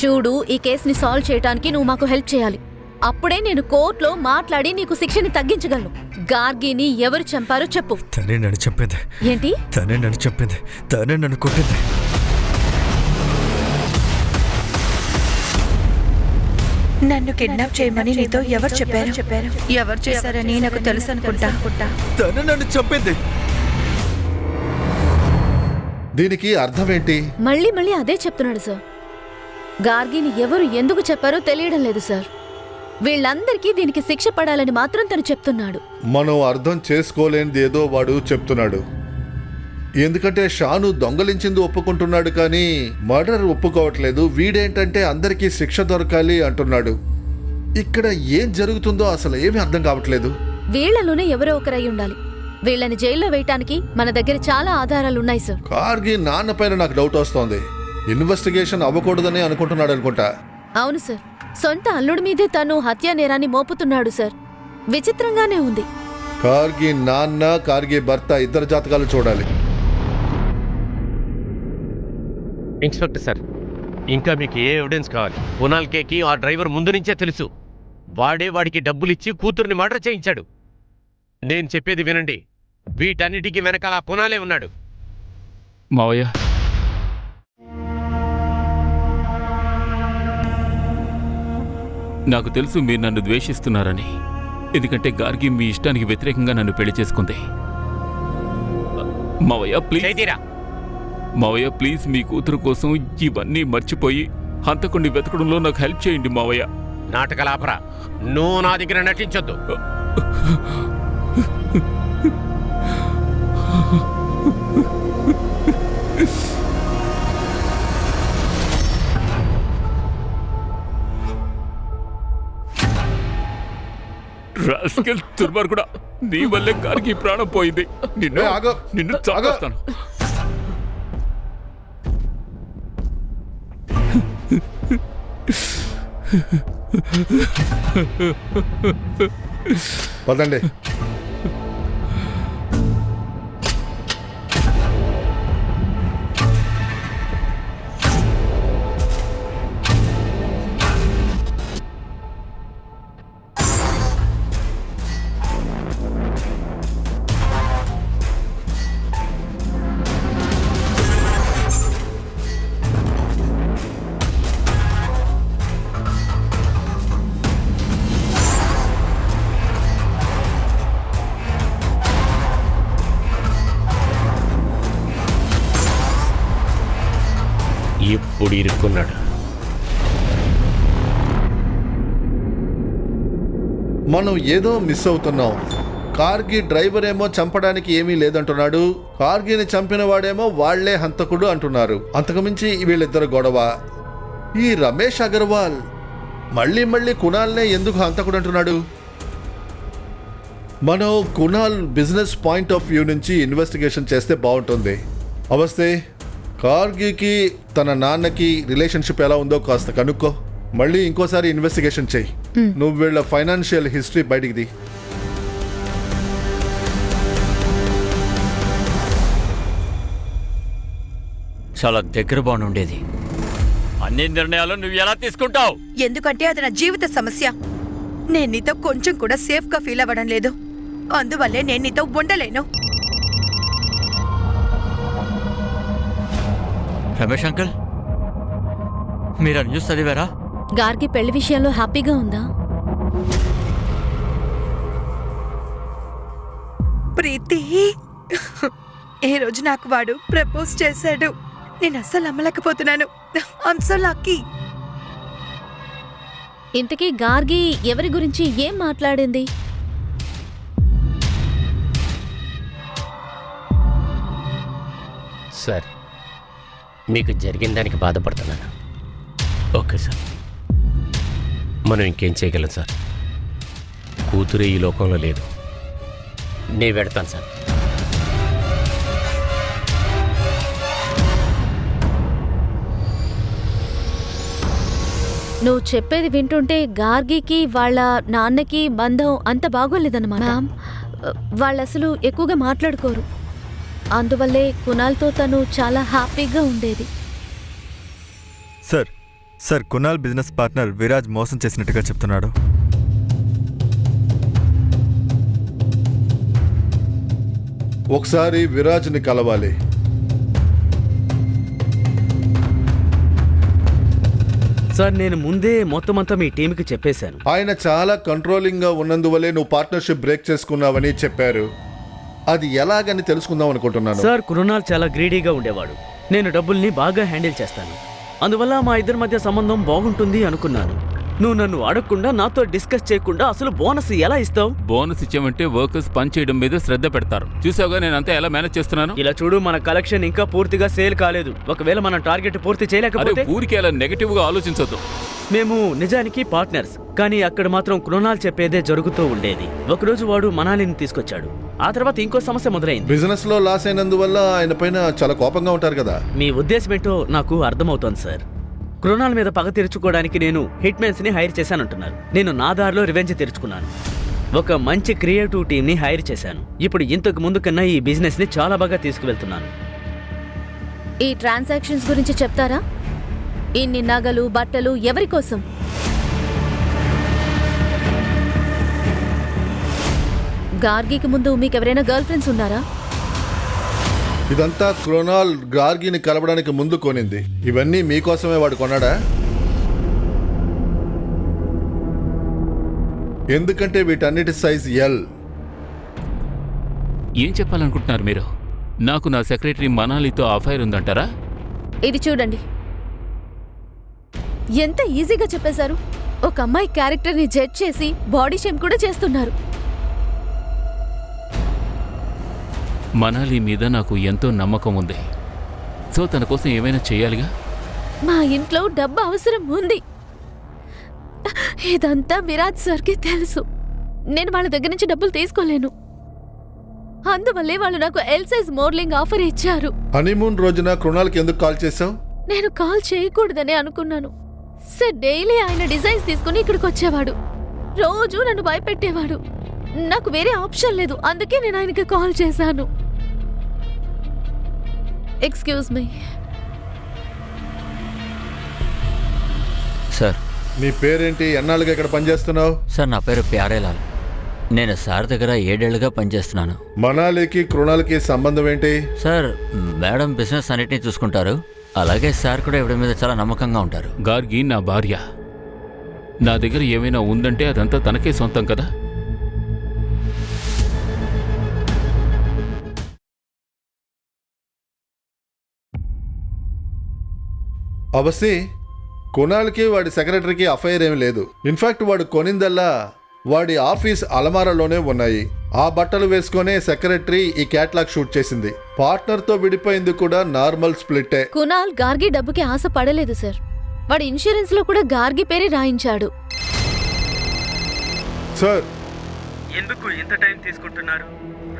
చూడు, ఈ కేసుని సాల్వ్ చేయడానికి నువ్వు మాకు హెల్ప్ చేయాలి. అప్పుడే నేను కోర్టులో మాట్లాడి నీకు శిక్షని తగ్గించగలను. గార్గిని ఎవరు చంపారో చెప్పు. తనే నన్ను చంపేది. ఏంటి? తనే నన్ను చంపేది, తనే నన్ను కొట్టింది. నన్ను కిడ్నాప్ చేయమని నీతో ఎవరు చెప్పారు? ఎవరు చేశారని నాకు తెలుసు అనుకుంటా. తనే నన్ను చంపేది. దీనికి అర్థం ఏంటి? మళ్ళీ మళ్ళీ అదే చెప్తున్నాడు సార్. గార్గిని ఎవరు ఎందుకు చెప్పారో తెలియడం లేదు సార్. వీళ్ళందరికీ దీనికి శిక్ష పడాలని మాత్రం తను చెప్తున్నాడు. మనం అర్థం చేసుకోలేనిది ఏదో వాడు చెప్తున్నాడు. ఎందుకంటే షాను దొంగలించింది ఒప్పుకుంటున్నాడు, కానీ మర్డర్ ఒప్పుకోవట్లేదు. వీడేంటంటే అందరికీ శిక్ష దొరకాలి అంటున్నాడు. ఇక్కడ ఏం జరుగుతుందో అసలు ఏమీ అర్థం కావట్లేదు. వీళ్లలోనే ఎవరో ఒకరై ఉండాలి. వీళ్ళని జైల్లో వేయటానికి మన దగ్గర చాలా ఆధారాలున్నాయి సార్. కార్గి నాన్న పైన నాకు డౌట్ వస్తోంది. ఇన్వెస్టిగేషన్ అవ్వకూడదని అనుకుంటున్నాడు అనుకుంటా. అవును సార్, సొంత అల్లుడి మీదే తను హత్యా నేరాన్ని మోపుతున్నాడు సార్. విచిత్రంగానే ఉంది. కార్గి నాన్న, కార్గి భర్త ఇద్దరు జాతకాలు చూడాలి. ఇన్స్పెక్టర్ సార్, ఇంకా మీకు ఏ ఎవిడెన్స్ కావాలి? కునాల్ కేకి ఆ డ్రైవర్ ముందు నుంచే తెలుసు. వాడికి డబ్బులిచ్చి కూతుర్ని మర్డర్ చేయించాడు. నేను చెప్పేది వినండి, వీటన్నిటికీ వెనకాల కునాలే ఉన్నాడు. మావయ్య, నాకు తెలుసు మీరు నన్ను ద్వేషిస్తున్నారని. ఎందుకంటే గార్గి మీ ఇష్టానికి వ్యతిరేకంగా నన్ను పెళ్లి చేసుకుంది. మావయ్య ప్లీజ్, మీ కూతురు కోసం ఇవన్నీ మర్చిపోయి హంతకుణ్ణి వెతకడంలో నాకు హెల్ప్ చేయండి మావయ్య. నాటకలాపరా, నువ్వు నా దగ్గర నటించొద్దు. రాస్కెల్ దుర్మార్గుడా, నీ వల్లే గారికి ప్రాణం పోయింది. నిన్ను చంపేస్తాను. పదండి. ఇప్పుడు ఇరుక్కున్నాడు. మనం ఏదో మిస్ అవుతున్నాం. కార్గి డ్రైవర్ ఏమో చంపడానికి ఏమీ లేదంటున్నాడు, కార్గిని చంపిన వాడేమో వాళ్లే హంతకుడు అంటున్నారు. అంతకుమించి వీళ్ళిద్దరు గొడవ. ఈ రమేష్ అగర్వాల్ మళ్ళీ మళ్ళీ కునాల్నే ఎందుకు హంతకుడు అంటున్నాడు? మనం Kunal business point of view నుంచి ఇన్వెస్టిగేషన్ చేస్తే బాగుంటుంది. అవస్తే కార్గికి తన నాన్నకి రిలేషన్షిప్ ఎలా ఉందో కాస్త కనుక్కో. మళ్ళీ ఇంకోసారి ఇన్వెస్టిగేషన్ చెయ్యి. నువ్వు వీళ్ళ ఫైనాన్షియల్ హిస్టరీ బయటికి ది. చాలా దగ్గర బాగుండేది. అన్ని నిర్ణయాలు నువ్వు ఎలా తీసుకుంటావు? ఎందుకంటే అది నా జీవిత సమస్య. నేను నీతో కొంచెం కూడా సేఫ్ గా ఫీల్ అవ్వడం లేదు. అందువల్లే నేను నీతో ఉండలేను. రమేష్ అంకుల్, మీరు న్యూస్ చదివారా? గార్గి పెళ్లి విషయంలో హ్యాపీగా ఉందా? ప్రీతి, ఈ రోజు నాకు వాడు ప్రపోజ్ చేశాడు. నేను అస్సలు నమ్మలేకపోతున్నాను. I'm so lucky. ఇంతకీ గార్గి ఎవరి గురించి ఏం మాట్లాడింది? సార్, మీకు జరిగిన దానికి బాధపడుతున్నాను. ఓకే సార్, మనం ఇంకేం చేయగలం సార్? కూతురే ఈ లోకంలో లేదు. నేను పెడతాను సార్. నువ్వు చెప్పేది వింటుంటే గార్గికి వాళ్ళ నాన్నకి బంధం అంత బాగోలేదన్నమాట. మ్యామ్, వాళ్ళు అసలు ఎక్కువగా మాట్లాడుకోరు. అందువల్లే కునాల్తో తను చాలా హ్యాపీగా ఉండేది. Sir Kunal business partner Viraj మోసం చేసినట్టుగా చెప్తున్నాడు. ఒకసారి విరాజ్ని కలవాలి. సార్ నేను ముందే మొత్తం అంతా మీ టీంకి చెప్పేశాను. ఆయన చాలా కంట్రోలింగ్ గా ఉన్నందువల్లే నువ్వు పార్ట్నర్షిప్ బ్రేక్ చేసుకున్నావని చెప్పారు. అది ఎలాగని తెలుసుకుందాం అనుకుంటున్నాను. సార్ కృణాల్ చాలా గ్రీడీగా ఉండేవాడు. నేను డబ్బుల్ని బాగా హ్యాండిల్ చేస్తాను. అందువల్ల మా ఇద్దరి మధ్య సంబంధం బాగుంటుంది అనుకున్నాను. నువ్వు నన్ను అడగకుండా, నాతో డిస్కస్ చేయకుండా అసలు బోనస్ ఎలా ఇస్తావు? బోనస్ ఇచ్చామంటే వర్కర్స్ పని చేయడం మీద శ్రద్ధ పెడతారు. చూసావుగా నేను అంతా ఎలా మేనేజ్ చేస్తున్నాను. ఇలా చూడు, మన కలెక్షన్ ఇంకా పూర్తిగా సేల్ కాలేదు. ఒకవేళ మనం టార్గెట్ పూర్తి చేయలేకపోతే ఊరికి అలా నెగటివ్ గా ఆలోచించొద్దు. మేము నిజానికి పార్ట్నర్స్, కానీ అక్కడ మాత్రం కృణాల్ చెప్పేదే జరుగుతూ ఉండేది. ఒకరోజు వాడు మనాలిని తీసుకొచ్చాడు. ఆ తర్వాత ఇంకో సమస్య మొదలైంది. బిజినెస్ లో లాస్ అయినందువల్ల ఆయన పైన చాలా కోపంగా ఉంటారు కదా. మీ ఉద్దేశం ఏంటో నాకు అర్థమవుతోంది సార్. కృణాల్ మీద పగ తీర్చుకోవడానికి నేను హిట్మెన్స్ ని హైర్ చేశానంటున్నారు. నేను నా దారిలో రివెంజ్ తీర్చుకున్నాను. ఒక మంచి క్రియేటివ్ టీమ్ ని హైర్ చేశాను. ఇప్పుడు ఇంతకు ముందు కన్నా ఈ బిజినెస్ ని చాలా బాగా తీసుకువెళ్తున్నాను. ఈ ట్రాన్సాక్షన్స్ గురించి చెప్తారా? ఇన్ని నగలు, బట్టలు ఎవరి కోసం? గార్గికి ముందు మీకెవరైనా గర్ల్ ఫ్రెండ్స్ ఉన్నారా? ఇదంతా క్రోనాల్ గార్గిని కలపడానికి ముందు కొనింది. ఇవన్నీ మీకోసమే వాడు కొన్నాడా? ఎందుకంటే వీటన్నిటి సైజ్ ఎల్. ఏం చెప్పాలనుకుంటున్నారు మీరు? నాకు నా సెక్రటరీ మనాలితో అఫైర్ ఉందంటారా? ఇది చూడండి, ఎంత ఈజీగా చెప్పేశారు. ఒక అమ్మాయి క్యారెక్టర్ని జడ్జ్ చేసి బాడీ షేమ్ కూడా చేస్తున్నారు. మనాలి మీద నాకు ఎంతో నమ్మకం ఉంది. సో తన కోసం ఏమైనా చేయాలిగా. మా ఇంట్లో డబ్బు అవసరం ఉంది. ఇదంతా విరాజ్ సార్కి తెలుసు. నేను వాళ్ళ దగ్గర నుంచి డబ్బులు తీసుకోలేను. అందువల్లే వాళ్ళు నాకు ఎల్ సైజ్ మోడలింగ్ ఆఫర్ ఇచ్చారు. హనీమూన్ రోజున కృణాల్కి ఎందుకు కాల్ చేసావు? నేను కాల్ చేయకూడదనే అనుకున్నాను. సార్ డైలీ ఆయన డిజైన్స్ తీసుకుని ఇక్కడికి వచ్చేవాడు. రోజు నన్ను భయపెట్టేవాడు. నాకు వేరే ఆప్షన్ లేదు. అందుకే నేను ఆయనకి కాల్ చేశాను. Excuse me. సార్, నీ పేరేంటి? ఎన్నాళ్ళుగా ఇక్కడ పనిచేస్తున్నావు? సార్ నా పేరు ప్యారేలాల్. నేను సార్ దగ్గర 7 ఏళ్లుగా పనిచేస్తున్నాను. మనాలికి కృణాల్కి సంబంధం ఏంటి? సార్, మేడం బిజినెస్ అన్నిటినీ చూసుకుంటారు. అలాగే సార్ కూడా ఇవిడ మీద చాలా నమ్మకంగా ఉంటారు. గార్గి నా భార్య. నా దగ్గర ఏమైనా ఉందంటే అదంతా తనకే సొంతం కదా. అవసి, కునాల్కి వాడి సెక్రటరీకి అఫైర్ ఏమి లేదు. ఇన్ఫాక్ట్ వాడు కొనిందల్లా వాడి ఆఫీస్ అలమారాలోనే ఉన్నాయి. ఆ బట్టలు వేసుకునే సెక్రటరీ ఈ క్యాట్లాగ్ షూట్ చేసింది. పార్ట్నర్తో విడిపోయింది కూడా నార్మల్ స్ప్లిట్టే. కునాల్ గార్గి డబ్బుకి ఆశ పడలేదు సార్. వాడి ఇన్సూరెన్స్ లో కూడా గార్గి పేరే రాయించాడు. సార్, ఎందుకు ఇంత టైం తీసుకుంటున్నారు?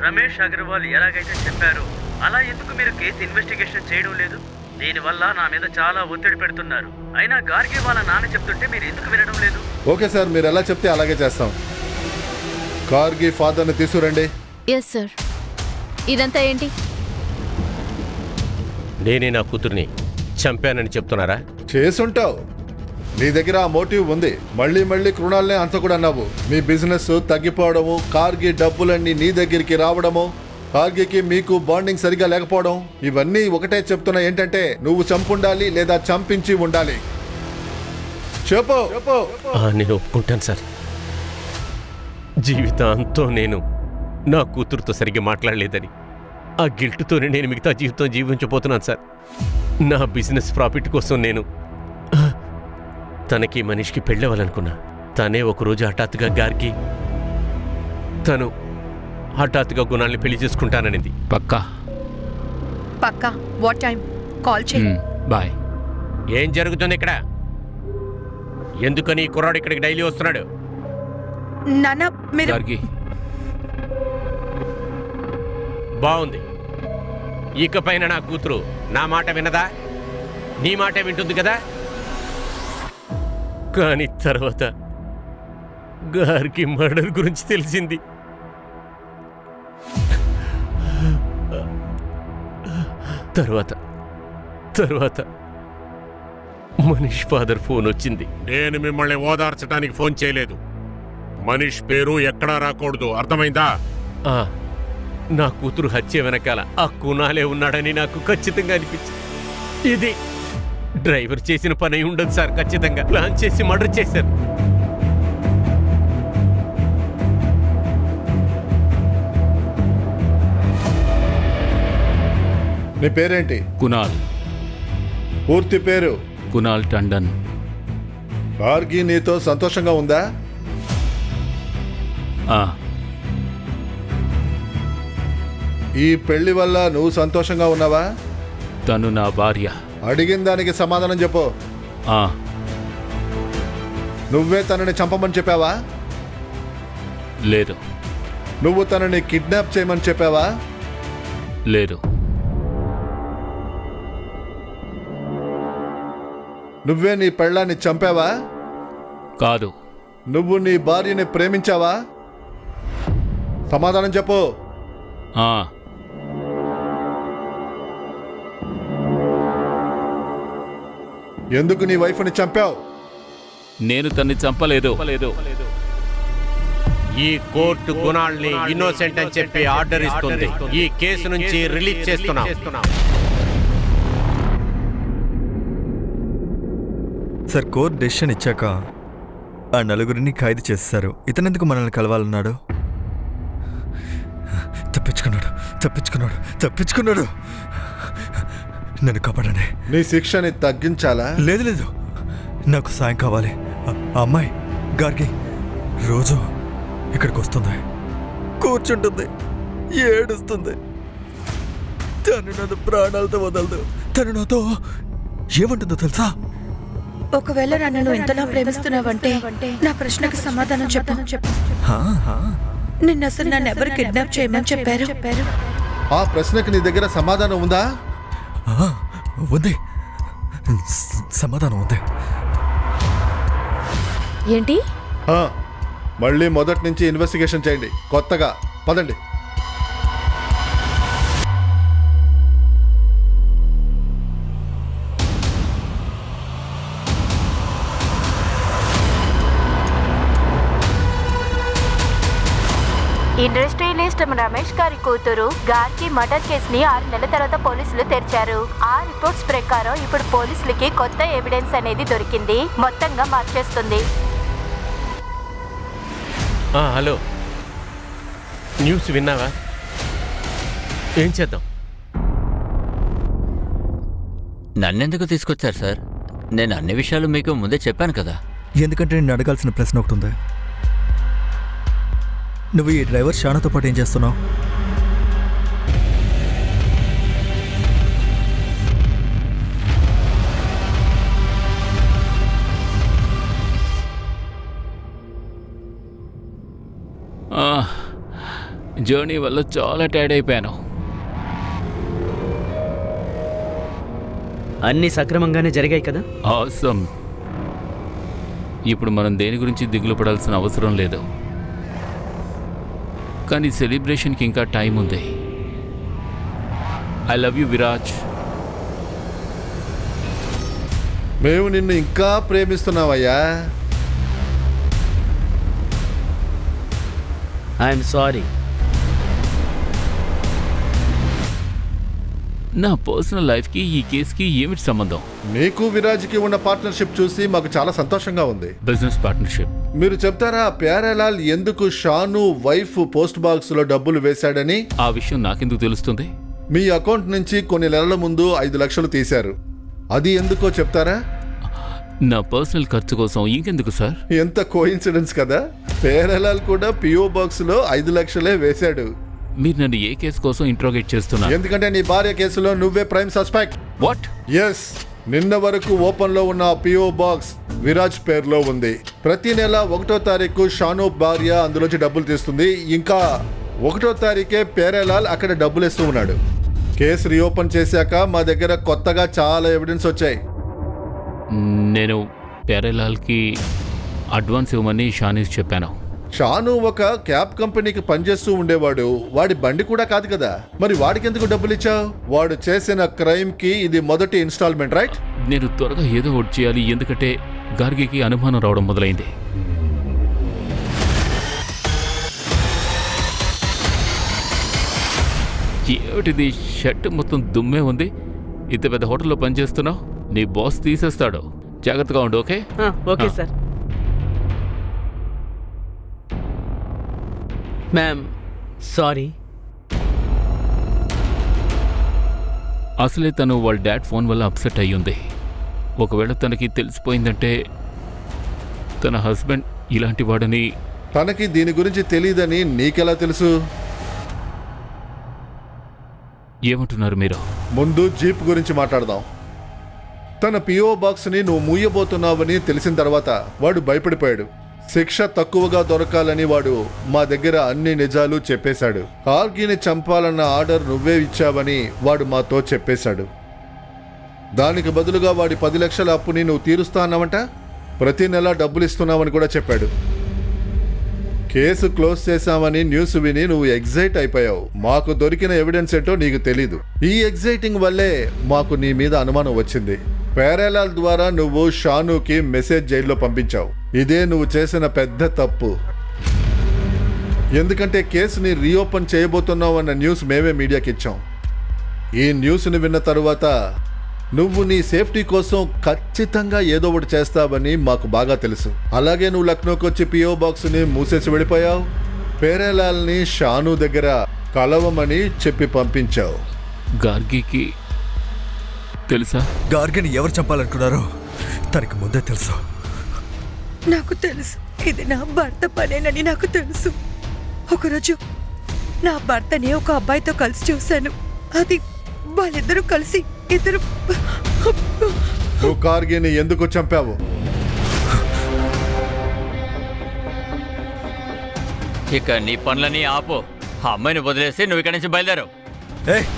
రమేష్ అగర్వాల్ ఎలాగైతే చెప్పారో అలా ఎందుకు మీరు కేసు ఇన్వెస్టిగేషన్ చేయడం లేదు? దీనివల్ల నా మీద చాలా ఒత్తిడి పెడుతున్నారు. అయినా గార్గి వాళ్ళ నాన్న చెప్తుంటే మీరు ఎందుకు వినడం లేదు? ఓకే సార్, మీరు ఎలా చెప్తే అలాగే చేస్తాం. గార్గి ఫాదర్ని తీసుకురండి. Yes sir. ఇదంతా ఏంటి? నేనే నా కూతుర్ని చంపానని చెప్తున్నారా? చేసుంటావు. నీ దగ్గర ఆ మోటివ్ ఉంది. మళ్ళీ మళ్ళీ కృణాలనే అంత కూడా అన్నావు. మీ బిజినెస్ తగ్గిపోవడము, కార్గి డబ్బులన్నీ నీ దగ్గరికి రావడము, కార్గికి మీకు బాండింగ్ సరిగా లేకపోవడం, ఇవన్నీ ఒకటే చెప్తున్నా ఏంటంటే నువ్వు చంపుండాలి లేదా చంపించి ఉండాలి. చెప్పు. నేను ఒప్పుకుంటాను సార్. జీవితాంతం నేను నా కూతురుతో సరిగ్గా మాట్లాడలేదని ఆ గిల్ట్తోనే నేను మిగతా జీవితం జీవించబోతున్నాను సార్. నా బిజినెస్ ప్రాఫిట్ కోసం నేను తనకి మనిషికి పెళ్ళవాలనుకున్నా. తనే ఒకరోజు హఠాత్తుగా గారికి తను హఠాత్తుగా గుణాల్ని పెళ్లి చేసుకుంటాననింది. పక్కా. పక్కా. What time? కాల్ చేయి. బాయ్. ఏం జరుగుతుంది ఇక్కడ? ఎందుకని ఈ కుర్రాడు ఇక్కడికి డైలీ వస్తున్నాడు? నాన్న మీరు గార్గి, బాగుంది. ఇకపైన నా కూతురు నా మాట వినదా? నీ మాటే వింటుంది కదా? కానీ తర్వాత గారికి మర్డర్ గురించి తెలిసింది. తర్వాత మనీష్ ఫాదర్ ఫోన్ వచ్చింది. నేను మిమ్మల్ని ఓదార్చడానికి ఫోన్ చేయలేదు. మనీష్ పేరు ఎక్కడా రాకూడదు, అర్థమైందా? నా కూతురు హత్య వెనకాల ఆ కునాలే ఉన్నాడని నాకు ఖచ్చితంగా అనిపించింది. ఇది డ్రైవర్ చేసిన పని అయి ఉండదు సార్. ఖచ్చితంగా ప్లాన్ చేసి మర్డర్ చేశారు. నీ పేరేంటి? కునాల్. పూర్తి పేరు? కునాల్ టండన్. కార్గి నీతో సంతోషంగా ఉందా? ఈ పెళ్లి వల్ల నువ్వు సంతోషంగా ఉన్నావా? తను నా భార్య. అడిగిన దానికి సమాధానం చెప్పు. నువ్వే తనని చంపమని చెప్పావా? లేదు. నువ్వు తనని కిడ్నాప్ చేయమని చెప్పావా? లేదు. నువ్వే నీ పెళ్ళాన్ని చంపావా? కాదు. నువ్వు నీ భార్యని ప్రేమించావా? సమాధానం చెప్పు. ఎందుకు నీ వైఫ్ని చంపావు? నేను తన్ని చంపలేదు. ఈ కోర్టు గుణాల్ని ఇన్నోసెంట్ అని చెప్పి ఆర్డర్ ఇస్తుంది. ఈ కేసు నుంచి రిలీజ్ చేస్తున్నాం. సార్, కోర్టు డెసిషన్ ఇచ్చాక ఆ నలుగురిని ఖైదు చేసేశారు. ఇతనెందుకు మనల్ని కలవాలన్నాడు? తప్పించుకున్నాడు. నన్ను కాపాడండి. నీ శిక్షని తగ్గించాలా? లేదు, నాకు సాయం కావాలి. ఆ అమ్మాయి గారికి రోజు ఇక్కడికి వస్తుంది, కూర్చుంటుంది, ఏడుస్తుంది. తను నన్ను ప్రాణాలతో వదలదు. తను నాతో ఏమంటుందో తెలుసా? ఒకవేళ నన్ను ఎంతలా ప్రేమిస్తున్నావంటే నా ప్రశ్నకు సమాధానం చెప్పు. నిన్న అసలు నన్ను ఎవరు కిడ్నాప్ చేయమని చెప్పారు? ఆ ప్రశ్నకి నీ దగ్గర సమాధానం ఉందా? ఉంది, సమాధానం ఉంది. ఏంటి? మళ్ళీ మొదటి నుంచి ఇన్వెస్టిగేషన్ చేయండి. కొత్తగా పదండి. ఇండస్ట్రియలిస్ట్ రమేష్ గారి కూతురు గార్కి మర్డర్ కేసుని 6 నెలల తర్వాత పోలీసులు తెరిచారు. ఆ రిపోర్ట్స్ ప్రకారం ఇప్పుడు పోలీసులకి కొత్త ఎవిడెన్స్ అనేది దొరికింది. మొత్తంగా మార్చేస్తుంది. హలో, న్యూస్ విన్నావా? ఏం చేద్దాం? నన్నెందుకు తీసుకొచ్చారు సార్? నేను అన్ని విషయాలు మీకు ముందే చెప్పాను కదా. ఎందుకంటే నేను అడగాల్సిన ప్రశ్న ఒకటి ఉంది. నువ్వు ఈ డ్రైవర్ షానాతో పాటు ఏం చేస్తున్నావు? జర్నీ వల్ల చాలా టైర్డ్ అయిపోయాను. అన్నీ సక్రమంగానే జరిగాయి కదా? ఆసమ్. ఇప్పుడు మనం దేని గురించి దిగులు పడాల్సిన అవసరం లేదు. కానీ సెలబ్రేషన్కి ఇంకా టైం ఉంది. I love you Viraj. మేము నిన్ను ఇంకా ప్రేమిస్తున్నావయ్యా. I'm sorry. నా పర్సనల్ లైఫ్కి ఈ కేసుకి ఏమిటి సంబంధం? మీకు విరాజ్కి ఉన్న పార్ట్నర్షిప్ చూసి మాకు చాలా సంతోషంగా ఉంది. Business partnership. మీరు చెప్తారా ప్యారేలాల్ ఎందుకు షాను వైఫ్ పోస్ట్ బాక్స్ లో డబ్బులు వేశాడని? ఆ విషయం నాకెందుకు తెలుస్తుంది? మీ అకౌంట్ నుంచి కొన్ని నెలల ముందు 5 లక్షలు తీశారు. అది ఎందుకో చెప్తారా? నా పర్సనల్ ఖర్చు కోసం. ఇంకెందుకు సార్? ఎంత కోఇన్సిడెన్స్ కదా, ప్యారేలాల్ కూడా పిఓ బాక్స్ లో 5 లక్షలే వేశాడు. మీరు నన్ను ఏ కేసు కోసం ఇంట్రోగేట్ చేస్తున్నారు? ఎందుకంటే నీ భార్య కేసులో నువ్వే ప్రైమ్ సస్పెక్ట్. వాట్? ఎస్, నిన్న వరకు ఓపెన్ లో ఉన్న పిఓ బాక్స్ విరాజ్ పేరులో ఉంది. ప్రతి నెల 1వ తారీఖు షాను భార్య అందులోంచి డబ్బులు తీస్తుంది. ఇంకా 1వ తారీఖే ప్యారేలాల్ అక్కడ డబ్బులు ఇస్తూ ఉన్నాడు. కేసు రీఓపెన్ చేశాక మా దగ్గర కొత్తగా చాలా ఎవిడెన్స్ వచ్చాయి. నేను ప్యారేలాల్కి అడ్వాన్స్ ఇవ్వమని షానీస్ చెప్పాను. షాను ఒక క్యాబ్ కంపెనీకి పనిచేస్తూ ఉండేవాడు. వాడి బండి కూడా కాదు కదా, మరి వాడికి ఎందుకు డబ్బులు ఇచ్చావు? వాడు చేసిన క్రైమ్ కి ఇది మొదటి ఇన్స్టాల్మెంట్, రైట్? నేను త్వరగా ఏదో ఒకటి చేయాలి, ఎందుకంటే గార్గికి అనుమానం రావడం మొదలైంది. ఏమిటిది? షర్ట్ మొత్తం దుమ్మే ఉంది. ఇంత పెద్ద హోటల్లో పనిచేస్తున్నావు, నీ బాస్ తీసేస్తాడు. జాగ్రత్తగా ఉండు. Okay? Okay sir. Ma'am sorry. అసలే తను వాళ్ళ డాడ్ ఫోన్ వల్ల అప్సెట్ అయ్యింది. ఒకవేళ తనకి తెలిసిపోయిందంటే తన హస్బెండ్ ఇలాంటి వాడని. తనకి దీని గురించి తెలియదని నీకెలా తెలుసు? ఏమంటున్నారు మీరు? ముందు జీప్ గురించి మాట్లాడదాం. తన పిఓ బాక్స్ ని నువ్వు మూయబోతున్నావని తెలిసిన తర్వాత వాడు భయపడిపోయాడు. శిక్ష తక్కువగా దొరకాలని వాడు మా దగ్గర అన్ని నిజాలు చెప్పేశాడు. కార్గిని చంపాలన్న ఆర్డర్ నువ్వే ఇచ్చావని వాడు మాతో చెప్పేశాడు. దానికి బదులుగా వాడి 10 లక్షల అప్పుని నువ్వు తీరుస్తా అన్నావంట. ప్రతి నెల డబ్బులు ఇస్తున్నావని కూడా చెప్పాడు. కేసు క్లోజ్ చేశామని న్యూస్ విని నువ్వు ఎగ్జైట్ అయిపోయావు. మాకు దొరికిన ఎవిడెన్స్ ఏంటో నీకు తెలీదు. ఈ ఎగ్జైటింగ్ వల్లే మాకు నీ మీద అనుమానం వచ్చింది. ప్యారేలాల్ ద్వారా నువ్వు షానుకి మెసేజ్ జైల్లో పంపించావు. ఇదే నువ్వు చేసిన పెద్ద తప్పు. ఎందుకంటే కేసుని రీఓపెన్ చేయబోతున్నావు అన్న న్యూస్ మేమే మీడియాకి ఇచ్చాం. ఈ న్యూస్ని విన్న తరువాత నువ్వు నీ సేఫ్టీ కోసం ఖచ్చితంగా ఏదో ఒకటి చేస్తావని మాకు బాగా తెలుసు. అలాగే నువ్వు లక్నోకి వచ్చి పిఓ బాక్స్ని మూసేసి వెళ్ళిపోయావు. ప్యారేలాల్ని షాను దగ్గర కలవమని చెప్పి పంపించావు. గార్గికి తెలుసా? గార్గిని ఎవరు చంపాలనుకున్నారో తనకి ముందే తెలుసు. నాకు తెలుసు, ఇది నా భర్త పనేనని నాకు తెలుసు. ఒకరోజు నా భర్తని ఒక అబ్బాయితో కలిసి చూశాను. అది వాళ్ళిద్దరూ కలిసి నువ్వు కార్గిని ఎందుకు చంపావు? ఇక నీ పనులని ఆపు. ఆ అమ్మాయిని వదిలేసి నువ్వు ఇక్కడి నుంచి బయలుదేరు. ఏయ్,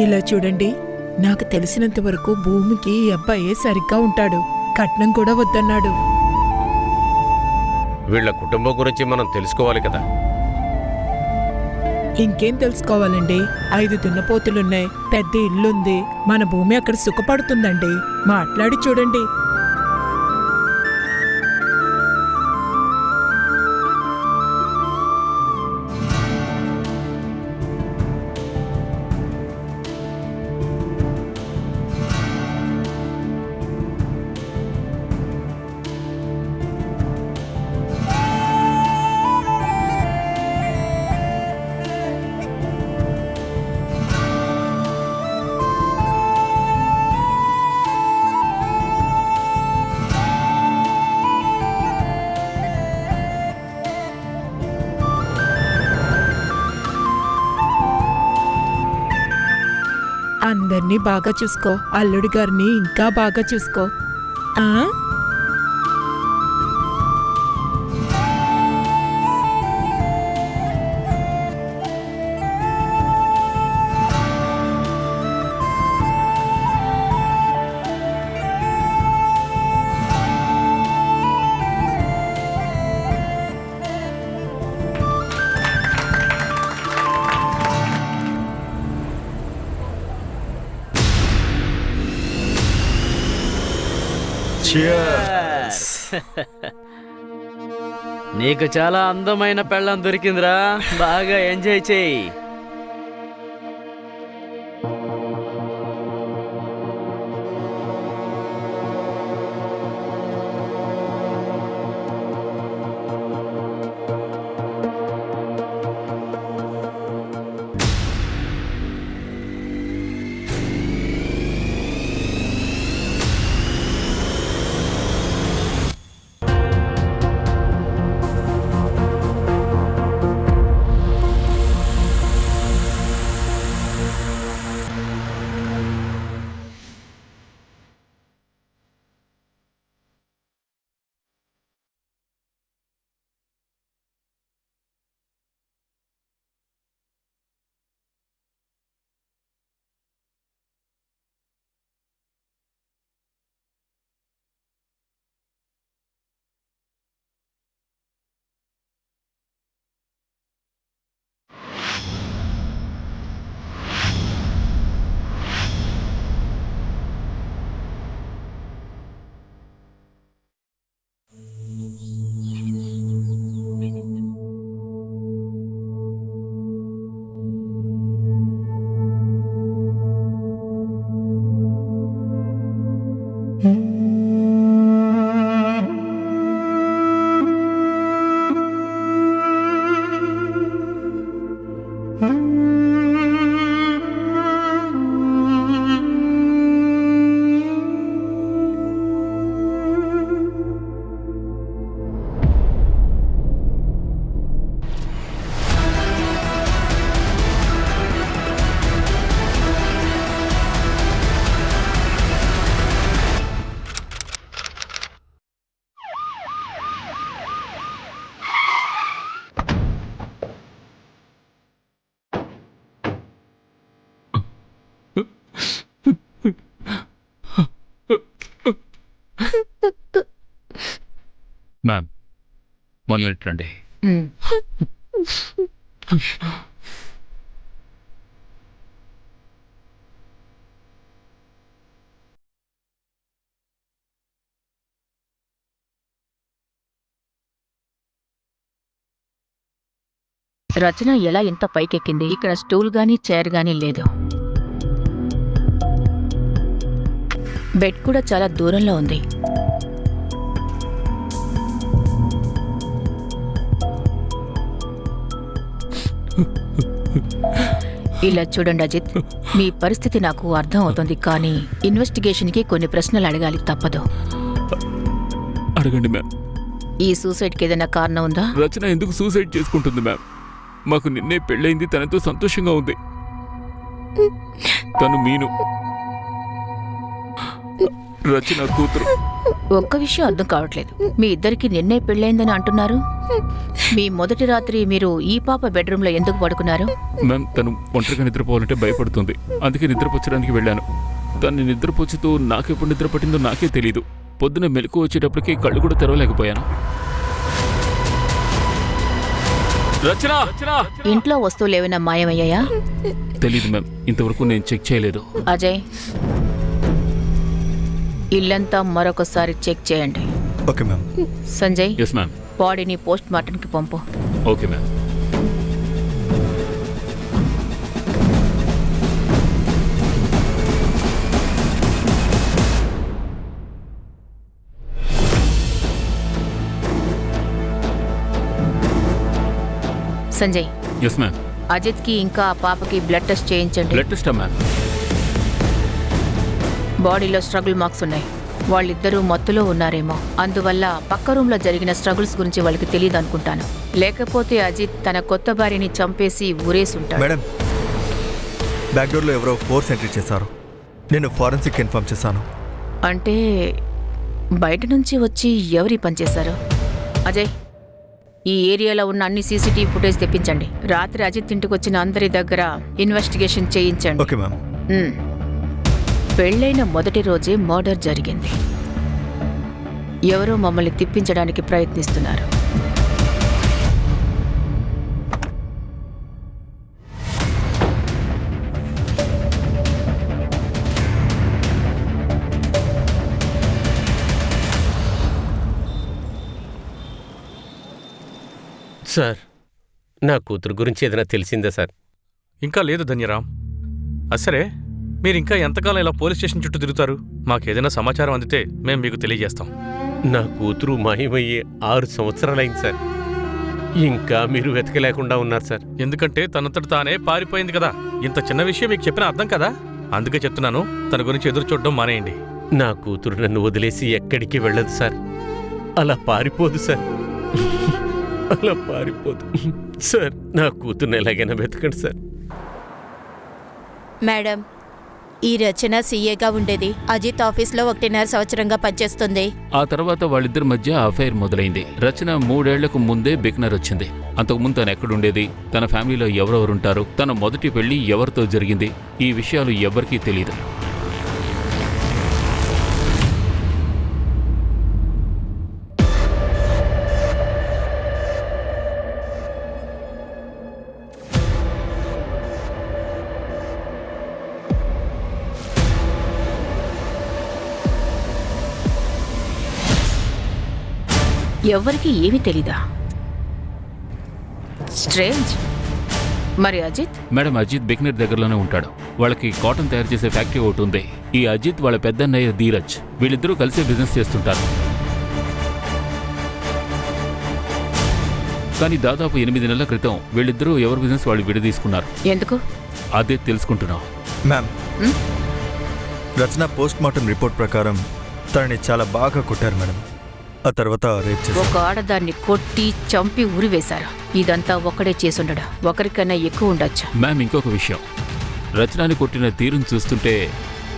ఇలా చూడండి, నాకు తెలిసినంత వరకు భూమికి ఈ అబ్బాయే సరిగ్గా ఉంటాడు. కట్నం కూడా వద్దన్నాడు. వీళ్ళ కుటుంబం గురించి మనం తెలుసుకోవాలి కదా. ఇంకేం తెలుసుకోవాలండి? 5 దున్నపోతులున్నాయి, పెద్ద ఇల్లుంది. మన భూమి అక్కడ సుఖపడుతుందండి. మాట్లాడి చూడండి. అందర్నీ బాగా చూసుకో, అల్లుడి గారిని ఇంకా బాగా చూసుకో. ఆ నీకు చాలా అందమైన పెళ్ళం దొరికిందిరా, బాగా ఎంజాయ్ చేయి. మ్యామ్ మొదలెట్టండి. రచన ఎలా ఇంత పైకెక్కింది? ఇక్కడ స్టూల్ గానీ చైర్ గానీ లేదు. బెడ్ కూడా చాలా దూరంలో ఉంది. ఇలా చూడండి అజిత్, మీ పరిస్థితి నాకు అర్థం అవుతుంది, కానీ ఇన్వెస్టిగేషన్కి కొన్ని ప్రశ్నలు అడగాలి, తప్పదు. అడగండి మ్యామ్. ఈ సూసైడ్కి ఏదైనా కారణం ఉందా? రచన ఎందుకు సూసైడ్ చేసుకుంటుంది మ్యామ్? మాకు నిన్నే పెళ్ళైంది, తనతో సంతోషంగా ఉంది. తను మీను, రచన కూతురు. ఒక్క విషయం అర్థం కావట్లేదు. మీ ఇద్దరికి నిన్నే పెళ్ళైందని అంటున్నారు. మీ మొదటి రాత్రి మీరు ఈ పాప బెడ్రూమ్లో ఎందుకు పడుకున్నారు? మ్యామ్, తను ఒంటరిగా నిద్రపోవాలంటే భయపడుతుంది, అందుకే నిద్రపుచ్చడానికి వెళ్ళాను. తను నిద్రపుచ్చుతూ నాకెప్పుడు నిద్ర పట్టిందో నాకే తెలీదు. పొద్దున మెలకు వచ్చేటప్పటికి కళ్ళు కూడా తెరవలేకపోయాను. రచన! ఇంట్లో వస్తువులు ఏమైనా మాయమయ్యాయా? తెలీదు మ్యామ్, ఇంతవరకు నేను చెక్ చేయలేదు. అజయ్, ఇల్లంతా మరొకసారి చెక్ చేయండి. Okay ma'am. Sanjay, yes ma'am. బాడీని పోస్ట్ మార్టంకి పంపు. Okay ma'am. Sanjay, yes ma'am. అజిత్కి ఇంకా ఆ పాపకి బ్లడ్ టెస్ట్ చేయించండి. బ్లడ్ టెస్టా మ్యామ్? బాడీలో స్ట్రగుల్ మార్క్స్ ఉన్నాయి. వాళ్ళిద్దరూ మత్తులో ఉన్నారేమో, అందువల్ల పక్క రూమ్లో జరిగిన స్ట్రగుల్స్ గురించి వాళ్ళకి తెలియదు అనుకుంటాను. లేకపోతే అజిత్ తన కొత్త భార్యని చంపేసి ఊరేసుంటాడు. మేడం, బ్యాక్ డోర్లో ఎవరో ఫోర్స్ ఎంట్రీ చేశారు. నేను ఫారెన్సిక్ ఇన్ఫార్మ్ చేశాను. అంటే బయట నుంచి వచ్చి ఎవరి పనిచేశారు? అజయ్, ఈ ఏరియాలో ఉన్న అన్ని సీసీటీవీ ఫుటేజ్ తెప్పించండి. రాత్రి అజిత్ ఇంటికి వచ్చిన అందరి దగ్గర ఇన్వెస్టిగేషన్ చేయించండి. Okay ma'am. పెళ్ళైన మొదటి రోజే మర్డర్ జరిగింది. ఎవరో మమ్మల్ని తిప్పించడానికి ప్రయత్నిస్తున్నారు. సార్, నా కూతురు గురించి ఏదైనా తెలిసిందా సార్? ఇంకా లేదు ధన్యరాం. సరే, మీరు ఇంకా ఎంతకాలం ఇలా పోలీస్ స్టేషన్ చుట్టూ తిరుగుతారు? మాకేదైనా సమాచారం అందితే మేము మీకు తెలియజేస్తాం. నా కూతురు మాయమయ్యే 6 సంవత్సరాలైంది సార్. ఇంకా మీరు వెతకలేకుండా ఉన్నారు సార్. ఎందుకంటే తనంతట తానే పారిపోయింది కదా. ఇంత చిన్న విషయం మీకు చెప్పిన అర్థం కదా. అందుకే చెప్తున్నాను, తన గురించి ఎదురు చూడడం మానేయండి. నా కూతురు నన్ను వదిలేసి ఎక్కడికి వెళ్ళదు సార్. అలా పారిపోదు సార్. అలా పారిపోదు సార్. నా కూతుర్ని ఎలాగైనా వెతకండి సార్. మేడం, ఈ రచన సీఏగా ఉండేది. అజిత్ ఆఫీస్లో 1.5 సంవత్సరంగా పనిచేస్తుంది. ఆ తర్వాత వాళ్ళిద్దరి మధ్య అఫైర్ మొదలైంది. రచన 3 ఏళ్లకు ముందే బిగ్నర్ వచ్చింది. అంతకుముందు తను ఎక్కడుండేది, తన ఫ్యామిలీలో ఎవరెవరుంటారు, తన మొదటి పెళ్లి ఎవరితో జరిగింది, ఈ విషయాలు ఎవ్వరికీ తెలియదు. ఎవ్వరికీ ఏమీ తెలీదా? స్ట్రేంజ్. మరి అజిత్? మేడం, అజిత్ బిగ్నర్ దగ్గరలోనే ఉంటాడు. వాళ్ళకి కాటన్ తయారు చేసే ఫ్యాక్టరీ ఒకటి ఉంది. ఈ అజిత్ వాళ్ళ పెద్దన్నయ్య ధీరజ్, వీళ్ళిద్దరూ కలిసే బిజినెస్ చేస్తుంటారు. కానీ దాదాపు 8 నెలల క్రితం వీళ్ళిద్దరూ ఎవరి బిజినెస్ వాళ్ళు విడదీసుకున్నారు. ఎందుకు? అదే తెలుసుకుంటున్నాం. మ్యామ్, రచన పోస్ట్ మార్టం రిపోర్ట్ ప్రకారం తనని చాలా బాగా కొట్టారు మేడం. ఆ తర్వాత రేప్ చేశారు. ఒక ఆడదాన్ని కొట్టి చంపి ఉరివేశారు. ఇదంతా ఒక్కడే చేసుండడు. ఒకరికన్నా ఎక్కువ ఉండొచ్చు. మ్యామ్, ఇంకొక విషయం, రచనాని కొట్టిన తీరును చూస్తుంటే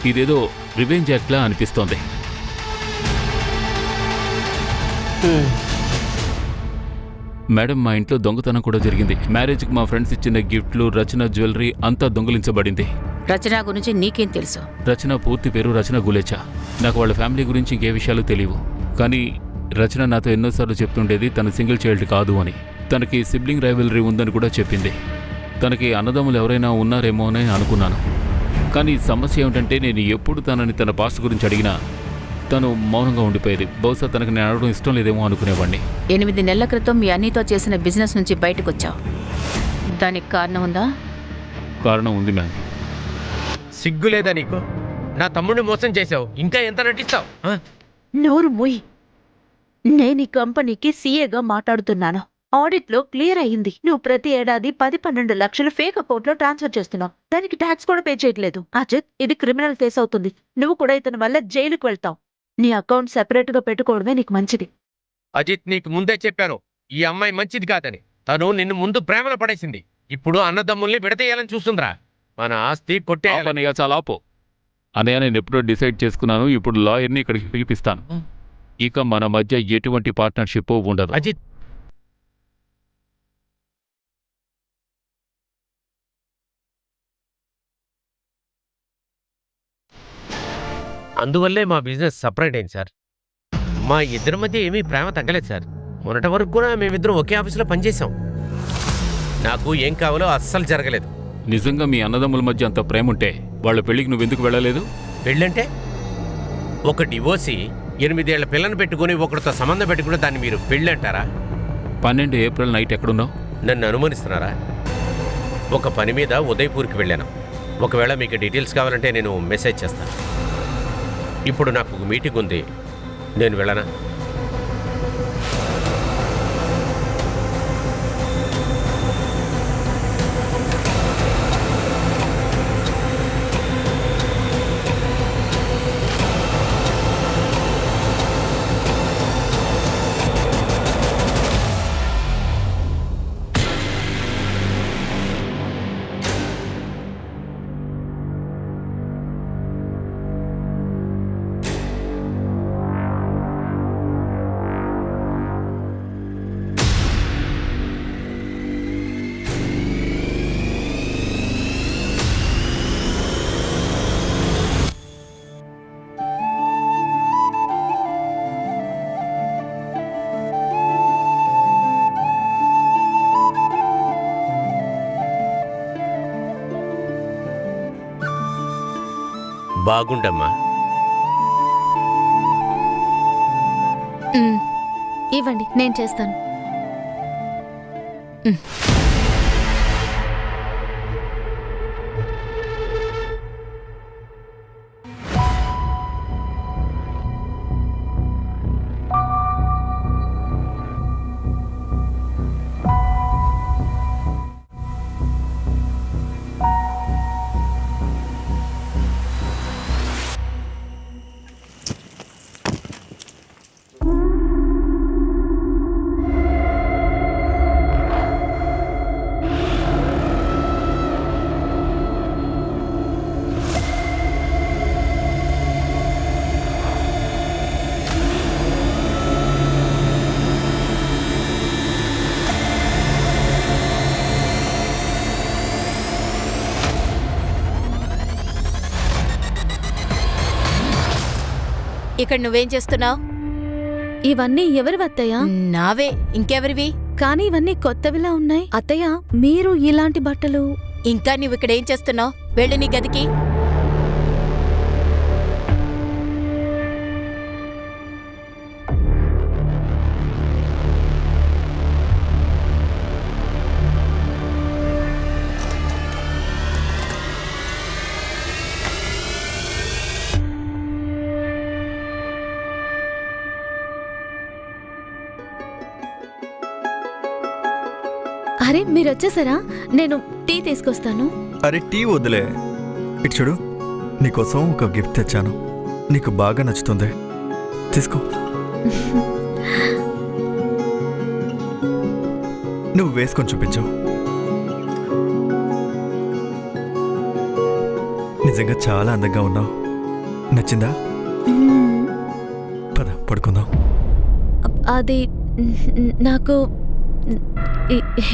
ఇదేదో రివెంజ్ యాక్ట్లా అనిపిస్తోంది. మేడం, మా ఇంట్లో దొంగతనం కూడా జరిగింది. మ్యారేజ్కి మా ఫ్రెండ్స్ ఇచ్చిన గిఫ్ట్లు, రచన జ్యువెలరీ అంతా దొంగిలించబడింది. రచన గురించి నీకేం తెలుసు? రచన పూర్తి పేరు రచన గులేచా. నాకు వాళ్ళ ఫ్యామిలీ గురించి ఇంకే విషయాలు తెలియవు. కానీ రచన నాతో ఎన్నోసార్లు చెప్తుండేది తన సింగిల్ చైల్డ్ కాదు అని. తనకి సిబ్లింగ్ రైవలరీ ఉందని కూడా చెప్పింది. తనకి అన్నదమ్ములు ఎవరైనా ఉన్నారేమో అని అనుకున్నాను. కానీ సమస్య ఏమిటంటే నేను ఎప్పుడు తనని తన పాస్ట్ గురించి అడిగినా తను మౌనంగా ఉండిపోయేది. బహుశా తనకు నేను అడగడం ఇష్టం లేదేమో అనుకునేవాడిని. 8 నెలల క్రితం మీ అన్నయ్యతో చేసిన బిజినెస్ నుంచి బయటకొచ్చావు. దానికి కారణం ఉందా? కారణం ఉంది మ్యామ్. సిగ్గులేదా నీకు? నా తమ్ముడిని మోసం చేసావు, ఇంకా ఎంత నటిస్తావు? నోరు మూయి. నేను ఈ కంపెనీకి సీఏగా మాట్లాడుతున్నాను. ఆడిట్లో క్లియర్ అయ్యింది. నువ్వు ప్రతి ఏడాది 10-12 లక్షలు ఫేక్ అకౌంట్లో ట్రాన్స్ఫర్ చేస్తున్నావు. దానికి ట్యాక్స్ కూడా పే చేయట్లేదు. అజిత్, ఇది క్రిమినల్ కేసు అవుతుంది. నువ్వు కూడా ఇతని వల్ల జైలుకు వెళ్తావు. నీ అకౌంట్ సెపరేట్ గా పెట్టుకోవడమే నీకు మంచిది. అజిత్, నీకు ముందే చెప్పాను ఈ అమ్మాయి మంచిది కాదని. తను నిన్ను ముందు ప్రేమలో పడేసింది. ఇప్పుడు అన్నదమ్ముల్ని విడతేయాలని చూస్తుందిరా. మన ఆస్తి కొట్టే. చాలా ఆపో అన్నయ్య, నేను ఎప్పుడో డిసైడ్ చేసుకున్నాను. ఇప్పుడు లాయర్ని ఇక్కడికి పిలిపిస్తాను. ఇక మన మధ్య ఎటువంటి పార్ట్నర్షిప్ ఉండదు. అజిత్, అందువల్లే మా బిజినెస్ సపరేట్ అయింది సార్. మా ఇద్దరి మధ్య ఏమీ ప్రేమ తగ్గలేదు సార్. మొన్నటి వరకు కూడా మేమిద్దరం ఒకే ఆఫీసులో పనిచేసాం. నాకు ఏం కావాలో అస్సలు జరగలేదు. నిజంగా మీ అన్నదమ్ముల మధ్య అంత ప్రేమ ఉంటే వాళ్ళ పెళ్లికి నువ్వెందుకు వెళ్ళలేదు? పెళ్ళంటే ఒక డివోర్సీ 8 ఏళ్ల పిల్లని పెట్టుకుని ఒకరితో సంబంధం పెట్టుకుని దాన్ని మీరు పెళ్ళి అంటారా? 12 ఏప్రిల్ నైట్ ఎక్కడున్నావు? నన్ను అనుమానిస్తున్నారా? ఒక పని మీద ఉదయపూర్కి వెళ్ళాను. ఒకవేళ మీకు డీటెయిల్స్ కావాలంటే నేను మెసేజ్ చేస్తాను. ఇప్పుడు నాకు ఒక మీటింగ్ ఉంది, నేను వెళ్ళనా? బాగుండమ్మా. ఇవ్వండి, నేను చేస్తాను. ఇక్కడ నువ్వేం చేస్తున్నావు? ఇవన్నీ ఎవరి అత్తయ్య? నావే, ఇంకెవరివి? కానీ ఇవన్నీ కొత్తవిలా ఉన్నాయి. అత్తయ్య, మీరు ఇలాంటి బట్టలు... ఇంకా నువ్వు ఇక్కడ ఏం చేస్తున్నావు? వెళ్ళు నీ గదికి. అరే మీరు వచ్చేసారా? నేను టీ తీసుకొస్తాను. అరే టీ వద్దులే, ఇటు చూడు, నీకోసం ఒక గిఫ్ట్ తెచ్చాను. నీకు బాగా నచ్చుతుంది, తీసుకో. నువ్వు వేసుకొని చూపించు. నిజంగా చాలా అందంగా ఉన్నావు. నచ్చిందా? పద పడుకుందాం. అది నాకు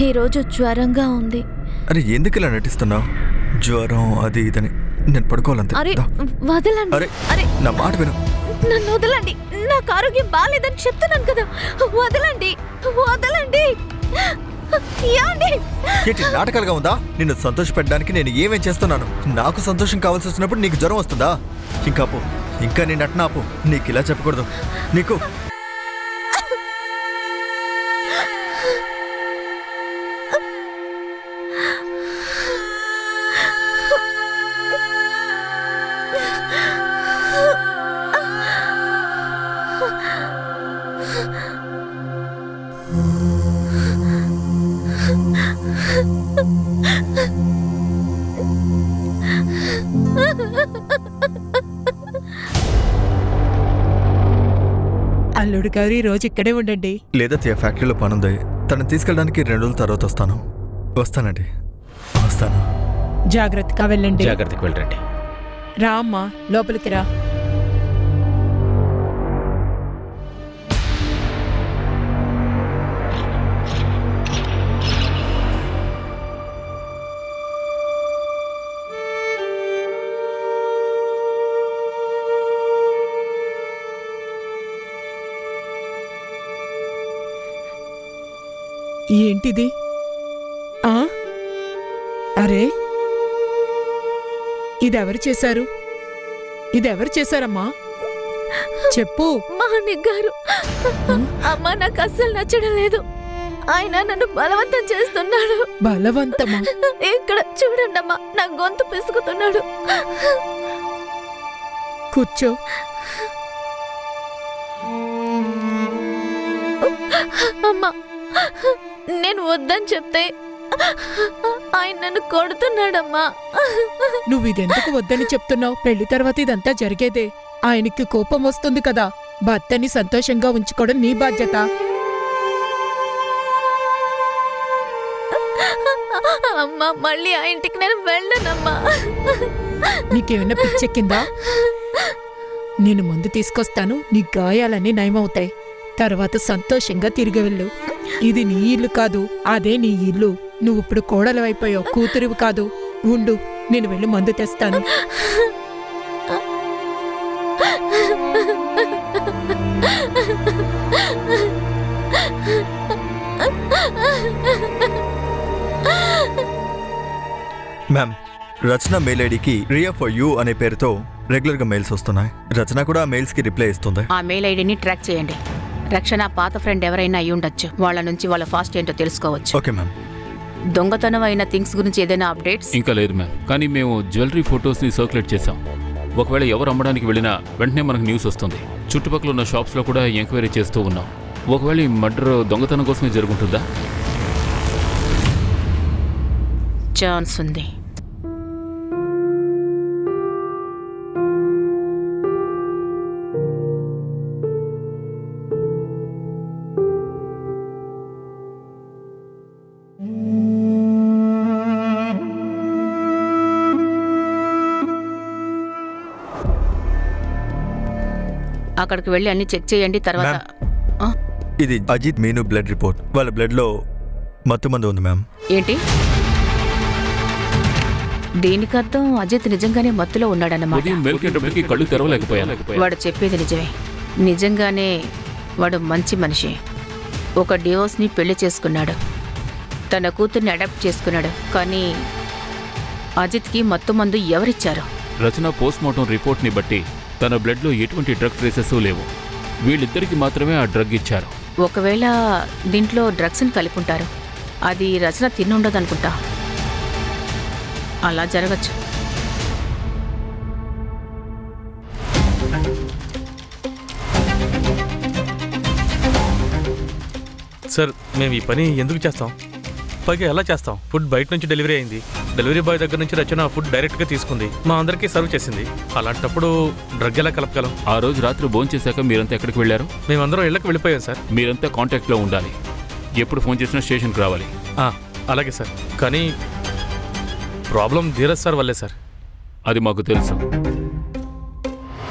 ఈరోజు జ్వరంగా ఉంది. అరే ఎందుకు ఇలా నటిస్తున్నావు? జ్వరం అది ఇదని. నేను పడుకోవాలంతే. అరే దా. వదలండి. అరే అరే నా మాట విను. నన్ను వదలండి, నాకు ఆరోగ్యం బాగాలేదని చెప్తున్నాను కదా. వదలండి, వదలండి. ఏమండి? ఏంటి నాటకాలుగా ఉందా? నిన్ను సంతోషపెట్టడానికి నేను ఏమేం చేస్తున్నాను? నాకు సంతోషం కావాల్సి వచ్చినప్పుడు నీకు జ్వరం వస్తుందా? ఇంకా ఆపు, ఇంకా నీ నటన ఆపు. నీకు ఇలా చెప్పకూడదు. నీకు అల్లుడు గారు ఈ రోజు ఇక్కడే ఉండండి. లేదా ఫ్యాక్టరీలో పనుంది, తనని తీసుకెళ్ళడానికి 2 రోజుల తర్వాత వస్తాను. వస్తానండి, వస్తాను. జాగ్రత్తగా వెళ్ళండి. జాగ్రత్తగా వెళ్ళండి. రా అమ్మా, లోపలికి రా. ఏంటిది? అరే ఇదెవరు చేశారు? ఇదెవరు చేశారమ్మా? చెప్పు. మాణిక్ గారు. అమ్మ నాకు అస్సలు నచ్చడం లేదు. ఆయన నన్ను బలవంతం చేస్తున్నాడు. బలవంతమా? ఇక్కడ చూడండి అమ్మా, నా గొంతు పిసుకుతున్నాడు. కూర్చో. అమ్మా, నేను వద్దని చెప్తే ఆయన నన్ను కొడుతున్నాడమ్మా. నువ్వు ఇదెందుకు వద్దని చెప్తున్నావు? పెళ్లి తర్వాత ఇదంతా జరిగేదే. ఆయనకి కోపం వస్తుంది కదా. భర్తని సంతోషంగా ఉంచుకోవడం నీ బాధ్యత. అమ్మా, మళ్ళీ ఆ ఇంటికి నేను వెళ్ళనమ్మా. నీకేమైనా పిచ్చెక్కిందా? నేను ముందు తీసుకొస్తాను, నీ గాయాలన్నీ నయమవుతాయి. తర్వాత సంతోషంగా తిరిగి వెళ్ళు. ఇది నీ ఇల్లు కాదు, అదే నీ ఇల్లు. నువ్వు ఇప్పుడు కోడలు అయిపోయావు, కూతురివి కాదు. ఉండు, నేను వెళ్ళి మందు తెస్తాను. మ్యామ్, రచన మెయిల్ ఐడికి రియా ఫర్ యూ అనే పేరుతో రెగ్యులర్గా మెయిల్స్ వస్తున్నాయి. రచన కూడా ఆ మెయిల్స్కి రిప్లై ఇస్తుంది. ఆ మెయిల్ ఐడిని ట్రాక్ చేయండి. రక్షణ పాత ఫ్రెండ్ ఎవరైనా అయి ఉండొచ్చు. వాళ్ళ నుంచి వాళ్ళ ఫాస్ట్ ఏంటో తెలుసుకోవచ్చు. Okay ma'am. దొంగతనం అయిన థింగ్స్ గురించి ఏదైనా అప్డేట్స్? ఇంకా లేదు మ్యామ్, కానీ మేము జ్యువెలరీ ఫొటోస్ని సర్క్యులేట్ చేశాం. ఒకవేళ ఎవరు అమ్మడానికి వెళ్ళినా వెంటనే మనకు న్యూస్ వస్తుంది. చుట్టుపక్కల ఉన్న షాప్స్లో కూడా ఎంక్వైరీ చేస్తూ ఉన్నాం. ఒకవేళ ఈ మర్డర్ దొంగతనం కోసమే జరుగుతుందా? ఛాన్స్ ఉంది. అక్కడికి వెళ్ళి అన్ని చెక్ చేయండి. తర్వాత ఇది అజిత్ మీను బ్లడ్ రిపోర్ట్. వాళ్ళ బ్లడ్లో మత్తుమందు ఉంది మ్యామ్. ఏంటి? దీనికి అర్థం అజిత్ నిజంగానే మత్తులో ఉన్నాడన్నమాట. ఉదయం మేల్కేటప్పటికి కళ్ళు తెరవలేకపోయాను. వాడు చెప్పేది నిజమే. నిజంగానే వాడు మంచి మనిషి. ఒక డివోర్స్ని పెళ్లి చేసుకున్నాడు, తన కూతుర్ని అడాప్ట్ చేసుకున్నాడు. కానీ అజిత్కి మత్తు మందు ఎవరిచ్చారు? రచన పోస్ట్మార్టం రిపోర్ట్ని బట్టి తన బ్లడ్లో ఎటువంటి డ్రగ్ ట్రేసెస్ లేవు. వీళ్ళిద్దరికి మాత్రమే ఆ డ్రగ్ ఇచ్చారు. ఒకవేళ దీంట్లో డ్రగ్స్ని కలిపుంటారు. అది రచన తిన్నుండదనుకుంటా. అలా జరగచ్చు. సార్, మేము ఈ పని ఎందుకు చేస్తాం? పైగా ఎలా చేస్తాం? ఫుడ్ బయట నుంచి డెలివరీ అయింది. డెలివరీ బాయ్ దగ్గర నుంచి రచన ఫుడ్ డైరెక్ట్గా తీసుకుంది, మా అందరికీ సర్వ్ చేసింది. అలాంటప్పుడు డ్రగ్ ఎలా కలపగలం? ఆ రోజు రాత్రి భోంచేశాక మీరంతా ఎక్కడికి వెళ్ళారు? మేమందరం ఇళ్ళకి వెళ్ళిపోయాం సార్. మీరంతా కాంటాక్ట్లో ఉండాలి. ఎప్పుడు ఫోన్ చేసినా స్టేషన్కి రావాలి. అలాగే సార్. కానీ ప్రాబ్లం ధీరజ్ సార్ వల్లే సార్. అది మాకు తెలుసు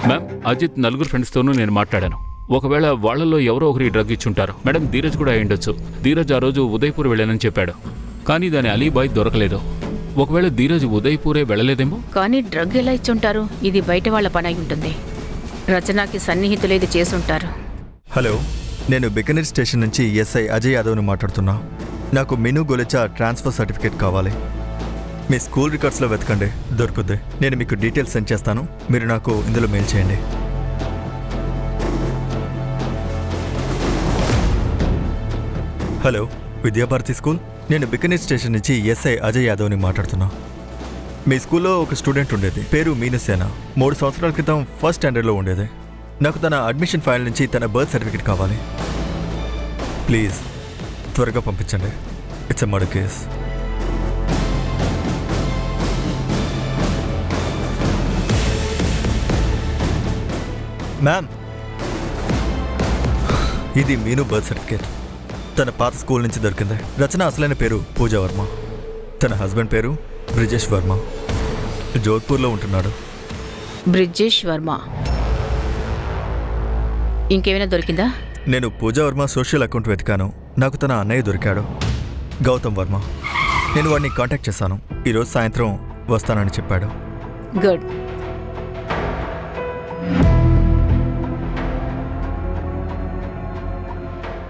మ్యామ్. అజిత్ నలుగురు ఫ్రెండ్స్తోనూ నేను మాట్లాడాను. ఒకవేళ వాళ్లలో ఎవరో ఒకరి డ్రగ్ ఇచ్చుంటారు. మేడం, ధీరజ్ కూడా అయ్యుండొచ్చు. ధీరజ్ ఆ రోజు ఉదయ్పూర్ వెళ్ళానని చెప్పాడు, కానీ దాని అలీబాయ్ దొరకలేదు. ఒకవేళ ధీరజ్ ఉదయ్పూరే వెళ్ళలేదేమో. కానీ డ్రగ్ ఎలా ఇచ్చుంటారు? ఇది బయట వాళ్ళ పని అయి ఉంటుంది. రచనకి సన్నిహితులు ఇది చేసుంటారు. హలో, నేను బికనీర్ స్టేషన్ నుంచి ఎస్ఐ అజయ్ యాదవ్ని మాట్లాడుతున్నా. నాకు మిను గొలిచా ట్రాన్స్ఫర్ సర్టిఫికేట్ కావాలి. మీ స్కూల్ రికార్డ్స్లో వెతకండి, దొరుకుద్ది. నేను మీకు డీటెయిల్స్ సెండ్ చేస్తాను, మీరు నాకు ఇందులో మెయిల్ చేయండి. Hello, Vidya Bharati school. నేను బికనీర్ స్టేషన్ నుంచి ఎస్ఐ అజయ్ యాదవ్ని మాట్లాడుతున్నా. మీ స్కూల్లో ఒక స్టూడెంట్ ఉండేది, పేరు మీనుసేన. 3 సంవత్సరాల క్రితం ఫస్ట్ స్టాండర్డ్లో ఉండేది. నాకు తన అడ్మిషన్ ఫైల్ నుంచి తన బర్త్ సర్టిఫికేట్ కావాలి. ప్లీజ్ త్వరగా పంపించండి. It's a murder case. Ma'am, ఇది మీను బర్త్ సర్టిఫికేట్. తన పాత స్కూల్ నుంచి దొరికింది. రచన అసలైన పేరు పూజా వర్మ. తన హస్బెండ్ పేరు బ్రిజేష్ వర్మ. జోధ్పూర్లో ఉంటున్నాడు. బ్రిజేష్ వర్మ. ఇంకేమైనా దొరికిందా? నేను పూజా వర్మ సోషల్ అకౌంట్ వెతికాను. నాకు తన అన్నయ్య దొరికాడు, గౌతమ్ వర్మ. నేను వాడిని కాంటాక్ట్ చేశాను. ఈరోజు సాయంత్రం వస్తానని చెప్పాడు. గుడ్.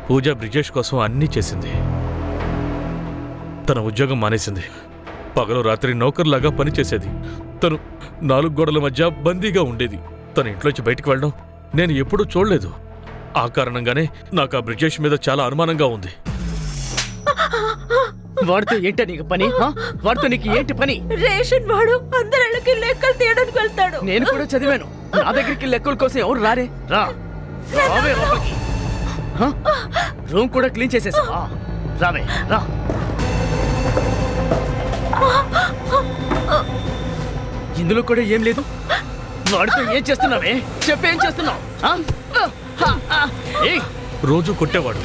పూజ బ్రిజేష్ కోసం అన్నీ చేసింది. తన ఉద్యోగం మానేసింది. పగలు రాత్రి నౌకర్లాగా పనిచేసేది. తను 4 గోడల మధ్య బందీగా ఉండేది. తన ఇంట్లోంచి బయటికి వెళ్ళడం నేను ఎప్పుడూ చూడలేదు. ఆ కారణంగానే నాకు ఆ బ్రిజేష్ మీద చాలా అనుమానంగా ఉంది. వాడితో ఏంటి నీకు పని? వాడితో నీకు ఏంటి పని? రేషన్ వాడు అందరికి లెక్కలు తీయడానికి వెళ్తాడు. నేను కూడా చదివాను. నా దగ్గరికి లెక్కల కోసం ఎవరు రారే? రావే లోపలికి. రూమ్ కూడా క్లీన్ చేసేసా. రావే రా. ఇందులో కూడా ఏం లేదు. వాడితో ఏం చేస్తున్నావే? చెప్పేం చేస్తున్నావు? రోజు కొట్టేవాడు.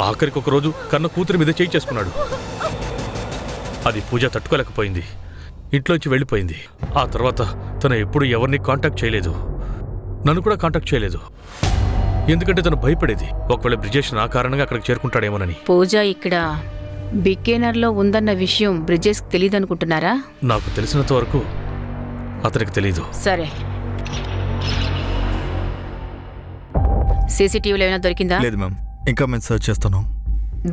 ఆఖరికి ఒక రోజు కన్న కూతురి మీద చేయి చేసుకున్నాడు. అది పూజ తట్టుకోలేకపోయింది. ఇంట్లోంచి వెళ్ళిపోయింది. ఆ తర్వాత తను ఎప్పుడు ఎవరిని కాంటాక్ట్ చేయలేదు. నన్ను కూడా కాంటాక్ట్ చేయలేదు. ఎందుకంటే తను భయపడేది, ఒకవేళ బ్రిజేష్ నా కారణంగా అక్కడికి చేరుకుంటాడేమోనని. పూజ ఇక్కడ బికేనర్లో ఉందన్న విషయం బ్రిజేష్కి తెలియదనుకుంటున్నారా? నాకు తెలిసినంత వరకు అతనికి తెలీదు. సరే, సీసీటీవీలో ఏమైనా దొరికిందా? లేదు మ్యామ్, ఇంకా మేము సర్చ్ చేస్తున్నాం.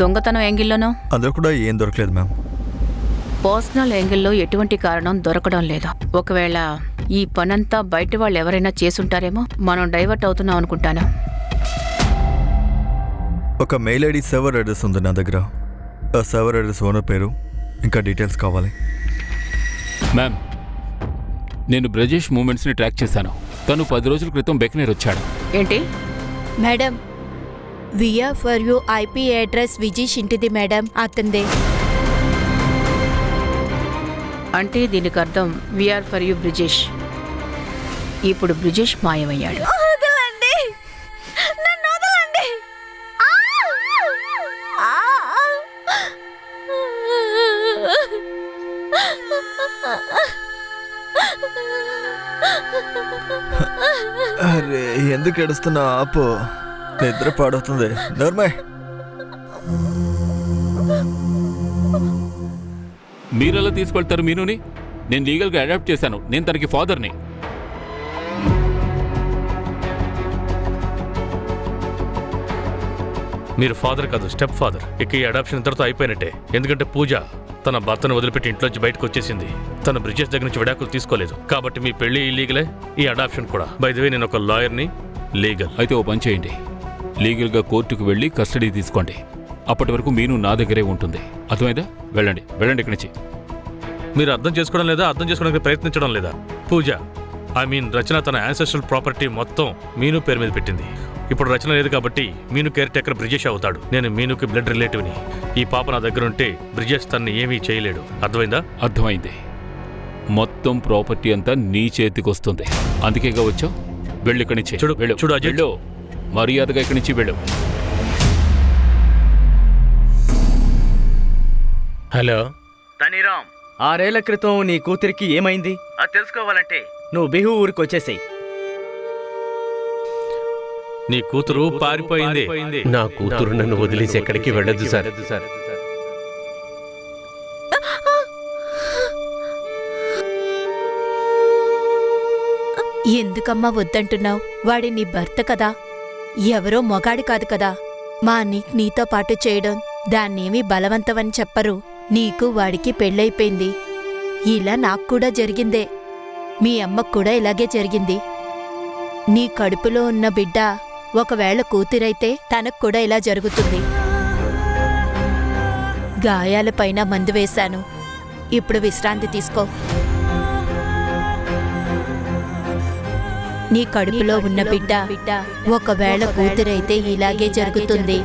దొంగతనం యాంగిల్లోనో? అందులో కూడా ఏం దొరకలేదు మ్యామ్. పర్సనల్ యాంగిల్లో ఎటువంటి కారణం దొరకడం లేదు. ఒకవేళ ఈ పనంతా బయట వాళ్ళు ఎవరైనా చేసుంటారేమో. మనం డైవర్ట్ అవుతున్నాం అనుకుంటాను. ఒక మెయిల్ ఐడి సర్వర్ అడ్రస్ ఉంది నా దగ్గర. సర్వర్ అడ్రస్ ఓనర్ పేరు ఇంకా డీటెయిల్స్ కావాలి. మ్యామ్, నేను బ్రజేష్ మూమెంట్స్ని ట్రాక్ చేశాను. తను 10 రోజుల క్రితం బెకనేర్ వచ్చాడు. ఏంటి? మేడం విఆర్ ఫర్ యూ ఐపీ అడ్రస్ విజీష్ ఇంటిది మేడం, అతందే. అంటే దీనికి అర్థం వీఆర్ ఫర్ యూ బ్రిజేష్. ఇప్పుడు బ్రిజేష్ మాయమయ్యాడు. వదలండి, నన్ను వదలండి. అరే ఎందుకు ఏడుస్తున్నా? ఆపు, నిద్ర పాడవుతుంది. నోర్మయ్. మీరెలా తీసుకెళ్తారు మీనుని? నేను లీగల్గా అడాప్ట్ చేశాను. నేను తనకి ఫాదర్ని. మీరు ఫాదర్ కాదు, స్టెప్ ఫాదర్. ఇక ఈ అడాప్షన్ ఇంతటితో అయిపోయినట్టే. ఎందుకంటే పూజ తన భర్తను వదిలిపెట్టి ఇంట్లోంచి బయటకు వచ్చేసింది. తన బ్రిజేష్ దగ్గర నుంచి విడాకులు తీసుకోలేదు. కాబట్టి మీ పెళ్లి ఇల్లీగలే, ఈ అడాప్షన్ కూడా. బై ది వే, నేను ఒక లాయర్ని, లీగల్. అయితే ఓ పని చేయండి, లీగల్గా కోర్టుకు వెళ్ళి కస్టడీ తీసుకోండి. అప్పటి వరకు మీను నా దగ్గరే ఉంటుంది. అర్థమైందా? వెళ్ళండి, వెళ్ళండి ఇక్కడి నుంచి. మీరు అర్థం చేసుకోవడం లేదా? అర్థం చేసుకోవడానికి ప్రయత్నించడం లేదా? పూజ, ఐ మీన్ రచన తన యాన్సెస్ట్రల్ ప్రాపర్టీ మొత్తం మీను పేరు మీద పెట్టింది. ఇప్పుడు రచన లేదు కాబట్టి మీను కేర్ టేకర్ బ్రిజేష్ అవుతాడు. నేను మీనుకి బ్లడ్ రిలేటివ్ని. ఈ పాప నా దగ్గర ఉంటే బ్రిజేష్ తనని ఏమీ చేయలేడు. అర్థమైందా? అర్థమైంది. మొత్తం ప్రాపర్టీ అంతా నీ చేతికి వస్తుంది. అందుకేగా వచ్చావు. వెళ్ళు ఇక్కడి నుంచి. చూడు, వెళ్ళు, చూడు అజయ్. వెళ్ళు, మర్యాదగా ఇక్కడి నుంచి వెళ్ళు. హలో తనీరామ్, 6 ఏళ్ల క్రితం నీ కూతురికి ఏమైంది? అది తెలుసుకోవాలంటే నువ్వు బిహు ఊరికి వచ్చేసేయ్. నీ కూతురు పారిపోయింది. నా కూతురు నన్ను వదిలేసి ఎక్కడికి వెళ్ళదు సార్. ఎందుకమ్మా వద్దంటున్నావు? వాడి నీ భర్త కదా, ఎవరో మొగాడి కాదు కదా. మా నీతో పాటు చేయడం దాన్నేమీ బలవంతమని చెప్పరు. నీకు వాడికి పెళ్ళైపోయింది. ఇలా నాకు కూడా జరిగిందే. మీ అమ్మకు కూడా ఇలాగే జరిగింది. నీ కడుపులో ఉన్న బిడ్డ ఒకవేళ కూతురైతే తనకు కూడా ఇలా జరుగుతుంది. గాయాలపైన మందు వేశాను. ఇప్పుడు విశ్రాంతి తీసుకో. నీ కడుపులో ఉన్న బిడ్డ ఒకవేళ కూతురైతే ఇలాగే జరుగుతుంది.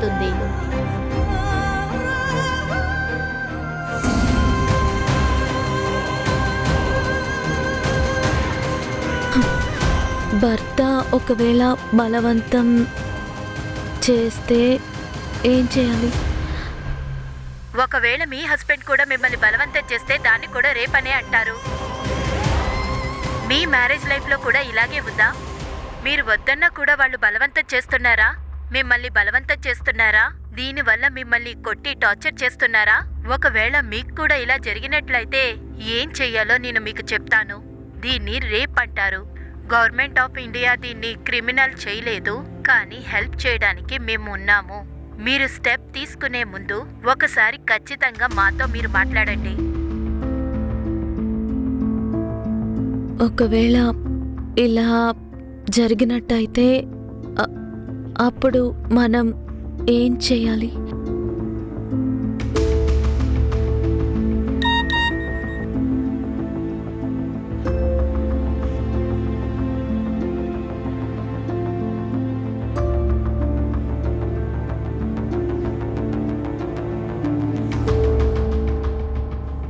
భర్త ఒకవేళ బలవంతం చేస్తే ఏం చేయాలి? ఒకవేళ మీ హస్బెండ్ కూడా మిమ్మల్ని బలవంతం చేస్తే దాన్ని కూడా రేపనే అంటారు. మీ మ్యారేజ్ లైఫ్లో కూడా ఇలాగే ఉందా? మీరు వద్దన్నా కూడా వాళ్ళు బలవంతం చేస్తున్నారా? మిమ్మల్ని బలవంతం చేస్తున్నారా? దీనివల్ల మిమ్మల్ని కొట్టి టార్చర్ చేస్తున్నారా? ఒకవేళ మీకు కూడా ఇలా జరిగినట్లయితే ఏం చెయ్యాలో నేను మీకు చెప్తాను. దీన్ని రేప్ అంటారు. గవర్నమెంట్ ఆఫ్ ఇండియా దీన్ని క్రిమినల్ చేయలేదు, కానీ హెల్ప్ చేయడానికి మేము ఉన్నాము. మీరు స్టెప్ తీసుకునే ముందు ఒకసారి ఖచ్చితంగా మాతో మీరు మాట్లాడండి. ఒకవేళ ఇలా జరిగినట్టయితే అప్పుడు మనం ఏం చేయాలి?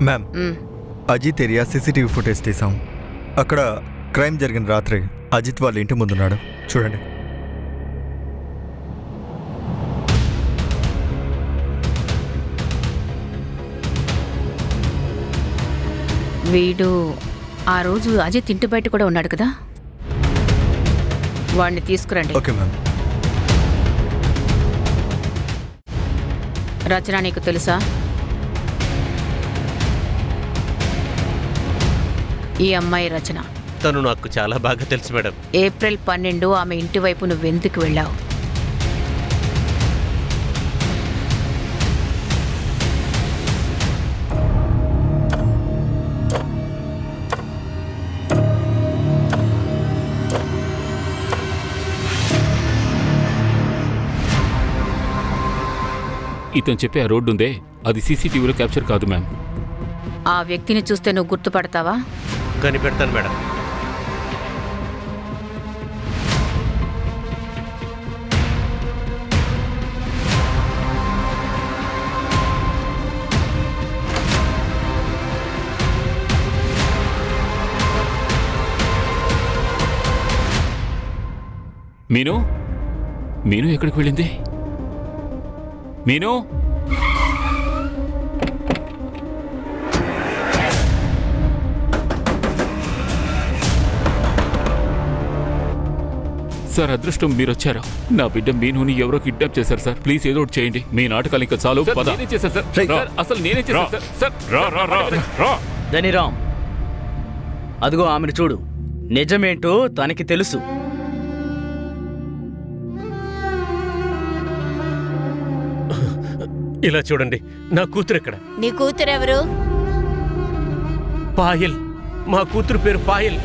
Ma'am, Ajit area CCTV footage తీసాం. అక్కడ క్రైమ్ జరిగిన రాత్రి అజిత్ వాళ్ళ ఇంటి ముందున్నాడు. చూడండి. వీడు ఆ రోజు అజిత్ ఇంటి బయట కూడా ఉన్నాడు కదా. వాడిని తీసుకురండి. Okay ma'am. రచన నీకు తెలుసా? ఈ అమ్మాయి రచన. తను నాకు చాలా బాగా తెలుసు మేడం. ఏప్రిల్ 12 ఆమె ఇంటి వైపు నువ్వెందుకు వెళ్ళావు? ఇతను చెప్పే ఆ రోడ్డు ఉందే, అది సీసీటీవీలో క్యాప్చర్ కాదు మ్యామ్. ఆ వ్యక్తిని చూస్తే నువ్వు గుర్తుపడతావా? కనిపెడతాను మేడం. మీను మీను ఎక్కడికి వెళ్ళింది? మీను సార్, అదృష్టం మీరొచ్చారు. నా బిడ్డ మీనుని ఎవరో కిడ్నాప్ చేశారు సార్. ప్లీజ్ ఏదో ఒకటి చేయండి. మీ నాటకాలు ఇంకా చాలు. నేనే చేశాను సార్. సార్, అసలు నేనే చేశాను సార్. సార్ ధనిరామ్, అదిగో ఆమెను చూడు. నిజమేంటో తనకి తెలుసు. ఇలా చూడండి, నా కూతురు ఎక్కడ? నీ కూతురెవరు? పాయల్. మా కూతురు పేరు పాయల్.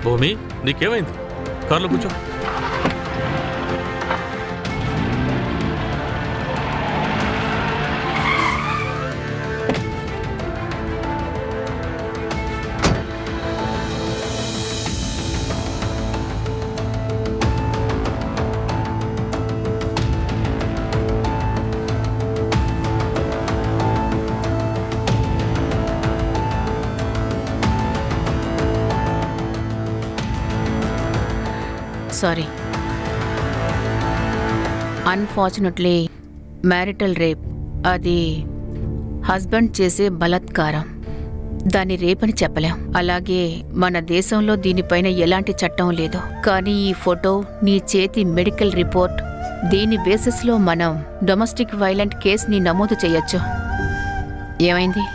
భూమి, నీకేమైంది? కార్లో కూర్చో. సారీ. అన్ఫార్చునేట్లీ మ్యారిటల్ రేప్ అది హస్బెండ్ చేసే బలాత్కారం. దాన్ని రేప్ అని చెప్పలేం. అలాగే మన దేశంలో దీనిపైన ఎలాంటి చట్టం లేదు. కానీ ఈ ఫోటో, నీ చేతి మెడికల్ రిపోర్ట్, దీని బేసిస్లో మనం డొమెస్టిక్ వైలెంట్ కేసుని నమోదు చేయొచ్చు. ఏమైంది?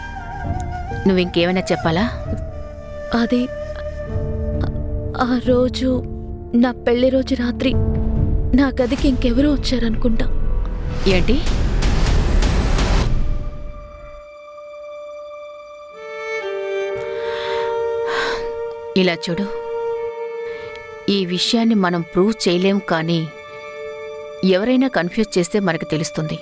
నువ్వు ఇంకేమైనా చెప్పాలా? అది ఆ రోజు నా పెళ్లి రోజు రాత్రి నా గదికి ఇంకెవరో వచ్చారనుకుంటా. ఏంటి? ఇలా చూడు, ఈ విషయాన్ని మనం ప్రూవ్ చేయలేం, కానీ ఎవరైనా కన్ఫ్యూజ్ చేస్తే మనకు తెలుస్తుంది.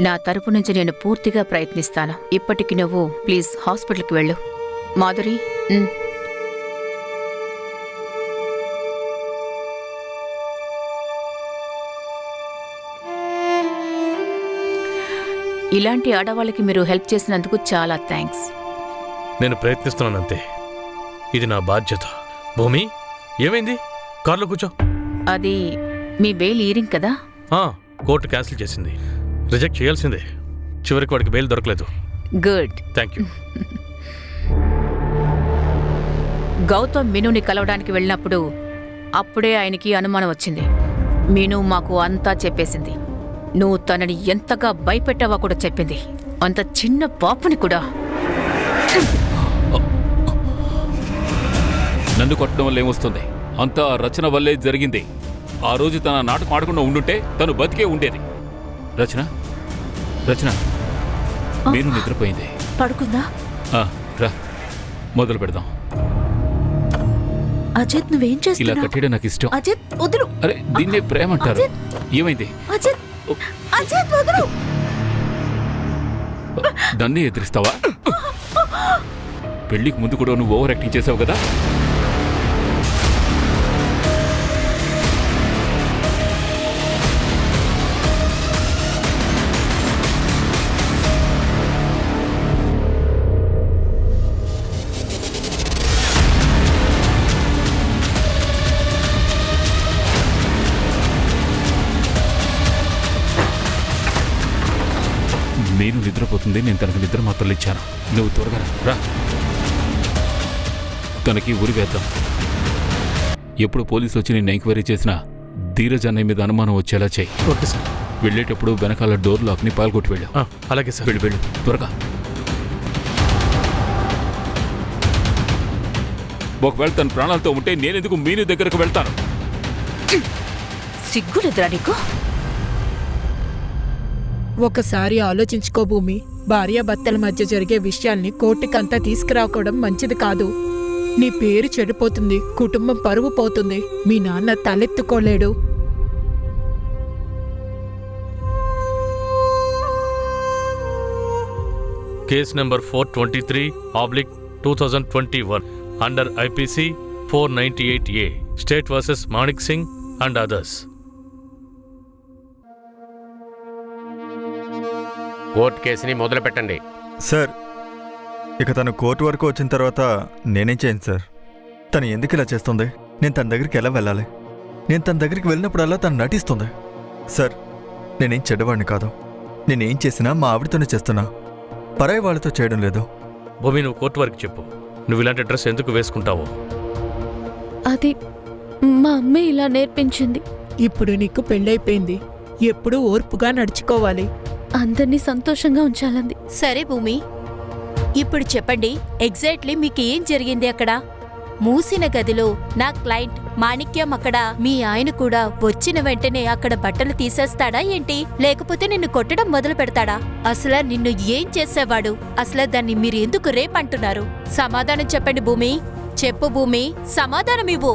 నా తరపు నుంచి నేను పూర్తిగా ప్రయత్నిస్తాను. ఇప్పటికి నువ్వు ప్లీజ్ హాస్పిటల్కి వెళ్ళు. మాధురి, ఇలాంటి ఆడవాళ్ళకి మీరు హెల్ప్ చేసినందుకు చాలా థ్యాంక్స్. నేను ప్రయత్నిస్తున్నానంతే. ఇది నా బాధ్యత. భూమి, ఏమైంది? కార్లో కూర్చో. అది మీ బెయిల్ ఈరింగ్ కదా? కోర్టు క్యాన్సిల్ చేసింది. రిజెక్ట్ చేయాల్సిందే. చివరికి వాడికి బెయిల్ దొరకలేదు. గుడ్. Thank you. గౌతమ్ మీనుని కలవడానికి వెళ్ళినప్పుడు అప్పుడే ఆయనకి అనుమానం వచ్చింది. మీను మాకు అంతా చెప్పేసింది. నువ్వు తనని ఎంతగా భయపెట్టావో కూడా చెప్పింది. అంత చిన్న పాపని కూడా. నన్ను కొట్టడం వల్ల ఏమొస్తుంది? అంతా రచన వల్లే జరిగింది. ఆ రోజు తన నాటకం ఆడకుండా ఉండుంటే తను బతికే ఉండేది. రచన రచన మీను నిద్రపోయింది. పడుకుందా? రా, మొదలు పెడదాం. అజిత్, నువ్వేం ఇలా చేస్తున్నావు? కట్టేయడం నాకు ఇష్టం. అజిత్, వదులు. అరే, దీన్నే ప్రేమ అంటారు. ఏమైంది? అజిత్, అజిత్, వదులు. దాన్ని ఎదిరిస్తావా? పెళ్లికి ముందు కూడా నువ్వు ఓవర్ యాక్టింగ్ చేసావు కదా. మీను నిద్రపోతుంది, నేను తనకు నిద్ర మాత్రలు ఇచ్చాను. నువ్వు త్వరగా రా. తనకి ఉరి వేద్దాం. ఎప్పుడు పోలీసు వచ్చి నిన్ను ఎంక్వైరీ చేసినా ధీరజ్ అన్నయ్య మీద అనుమానం వచ్చేలా చేయి. Okay sir. వెళ్ళేటప్పుడు వెనకాల డోర్ లాక్ని పాల్గొట్టి వెళ్ళు. అలాగే సార్. వెళ్ళు త్వరగా. ఒకవేళ తన ప్రాణాలతో ఉంటే నేనెందుకు మీను దగ్గరకు వెళ్తాను? సిగ్గులేదురా నీకు? ఒకసారి ఆలోచించుకో భూమి. భార్యాభర్తల మధ్య జరిగే విషయాల్ని కోర్టుకంతా తీసుకురావడం మంచిది కాదు. నీ పేరు చెడిపోతుంది, కుటుంబం పరువు పోతుంది, మీ నాన్న తలెత్తుకోలేడు. Case number 423/2021 under IPC 498A state versus Manik Singh and others. Court కేసుని మొదలు పెట్టండి. సార్, ఇక తను కోర్టు వరకు వచ్చిన తర్వాత నేనేం చేయను సార్. తను ఎందుకు ఇలా చేస్తుంది? నేను తన దగ్గరికి ఎలా వెళ్ళాలి? నేను తన దగ్గరికి వెళ్ళినప్పుడల్లా తను నటిస్తుంది. సార్, నేనేం చెడ్డవాడిని కాదు. నేనేం చేసినా మా ఆవిడతోనే చేస్తున్నా, పరాయి వాళ్ళతో చేయడం లేదు. భూమి, నువ్వు కోర్టు వరకు చెప్పు. నువ్వు ఇలాంటి డ్రెస్ ఎందుకు వేసుకుంటావో? అది మా అమ్మే ఇలా నేర్పించింది. ఇప్పుడు నీకు పెళ్ళైపోయింది, ఎప్పుడూ ఓర్పుగా నడుచుకోవాలి. అందరినీ సంతోషంగా ఉంచాలంది. సరే భూమి, ఇప్పుడు చెప్పండి, ఎగ్జాక్ట్లీ మీకు ఏం జరిగింది అక్కడ? మూసిన గదిలో నా క్లయింట్ మాణిక్యం అక్కడ మీ ఆయన కూడా వచ్చిన వెంటనే అక్కడ బట్టలు తీసేస్తాడా ఏంటి? లేకపోతే నిన్ను కొట్టడం మొదలు పెడతాడా? అసలు నిన్ను ఏం చేసేవాడు? అసలు దాన్ని మీరు ఎందుకు రేప్ అంటున్నారు? సమాధానం చెప్పండి భూమి. చెప్పు భూమి, సమాధానం ఇవ్వు.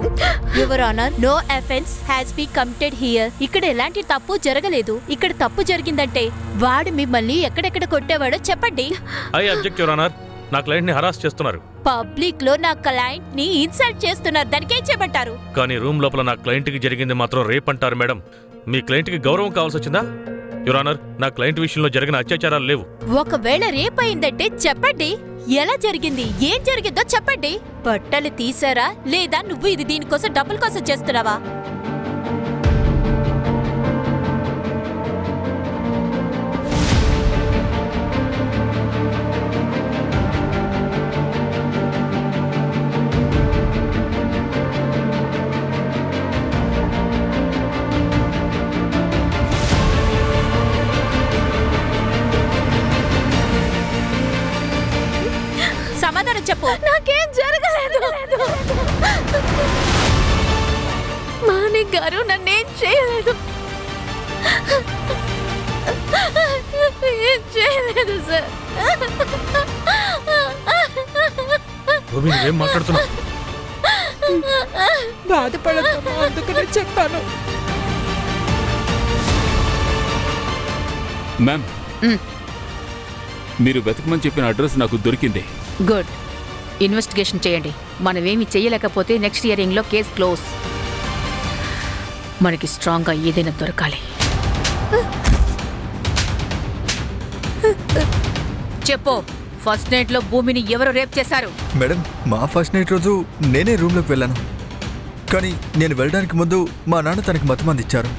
Your honour, no offence has be committed here. ఇక్కడ ఎలాంటి తప్పు జరగలేదు. ఇక్కడ తప్పు జరిగిందంటే వాడు మిమ్మల్ని ఎక్కడెక్కడ కొట్టేవాడో చెప్పండి. I object your honour. నా క్లయింట్ ని హరాస్ చేస్తున్నారు. పబ్లిక్ లో నా క్లయింట్ ని ఇన్సల్ట్ చేస్తున్నారు. దానికేం చేయమంటారు? కానీ రూమ్ లోపల నా క్లయింట్ కి జరిగింది మాత్రం రేప్ అంటారు మేడం. మీ క్లయింట్ కి గౌరవం కావాల్సి వచ్చిందా? యువర్ ఆనర్, నా క్లయింట్ విషయంలో జరిగిన అత్యాచారాలు లేవు. ఒకవేళ రేప్ అయిందంటే చెప్పండి, ఎలా జరిగింది, ఏం జరిగిందో చెప్పండి. బట్టలు తీసారా లేదా నువ్వు ఇది దీనికోసం డబ్బుల కోసం చేస్తున్నావా? సమాధానం చెప్పు. నాకేం జరగలేదు. మాణిక్ గారు నన్నేం చేయలేదు. ఏం చేయలేదు సార్. భూమి, నువ్వేం మాట్లాడుతున్నావు? బాధపడతాను, అందుకనే చెప్పాను. మ్యామ్, మీరు వెతకమని చెప్పిన అడ్రస్ నాకు దొరికింది. గుడ్. ఇన్వెస్టిగేషన్ చేయండి. మనమేమి చెయ్యలేకపోతే నెక్స్ట్ హియరింగ్లో కేస్ క్లోజ్. మనకి స్ట్రాంగ్గా ఏదైనా దొరకాలి. చెప్పు, ఫస్ట్ నైట్ లో భూమిని ఎవరు రేప్ చేశారు? మేడం, మా ఫస్ట్ నైట్ రోజు నేనే రూమ్లోకి వెళ్ళాను. కానీ నేను వెళ్ళడానికి ముందు మా నాన్న తనకి మత్తమంది ఇచ్చారు.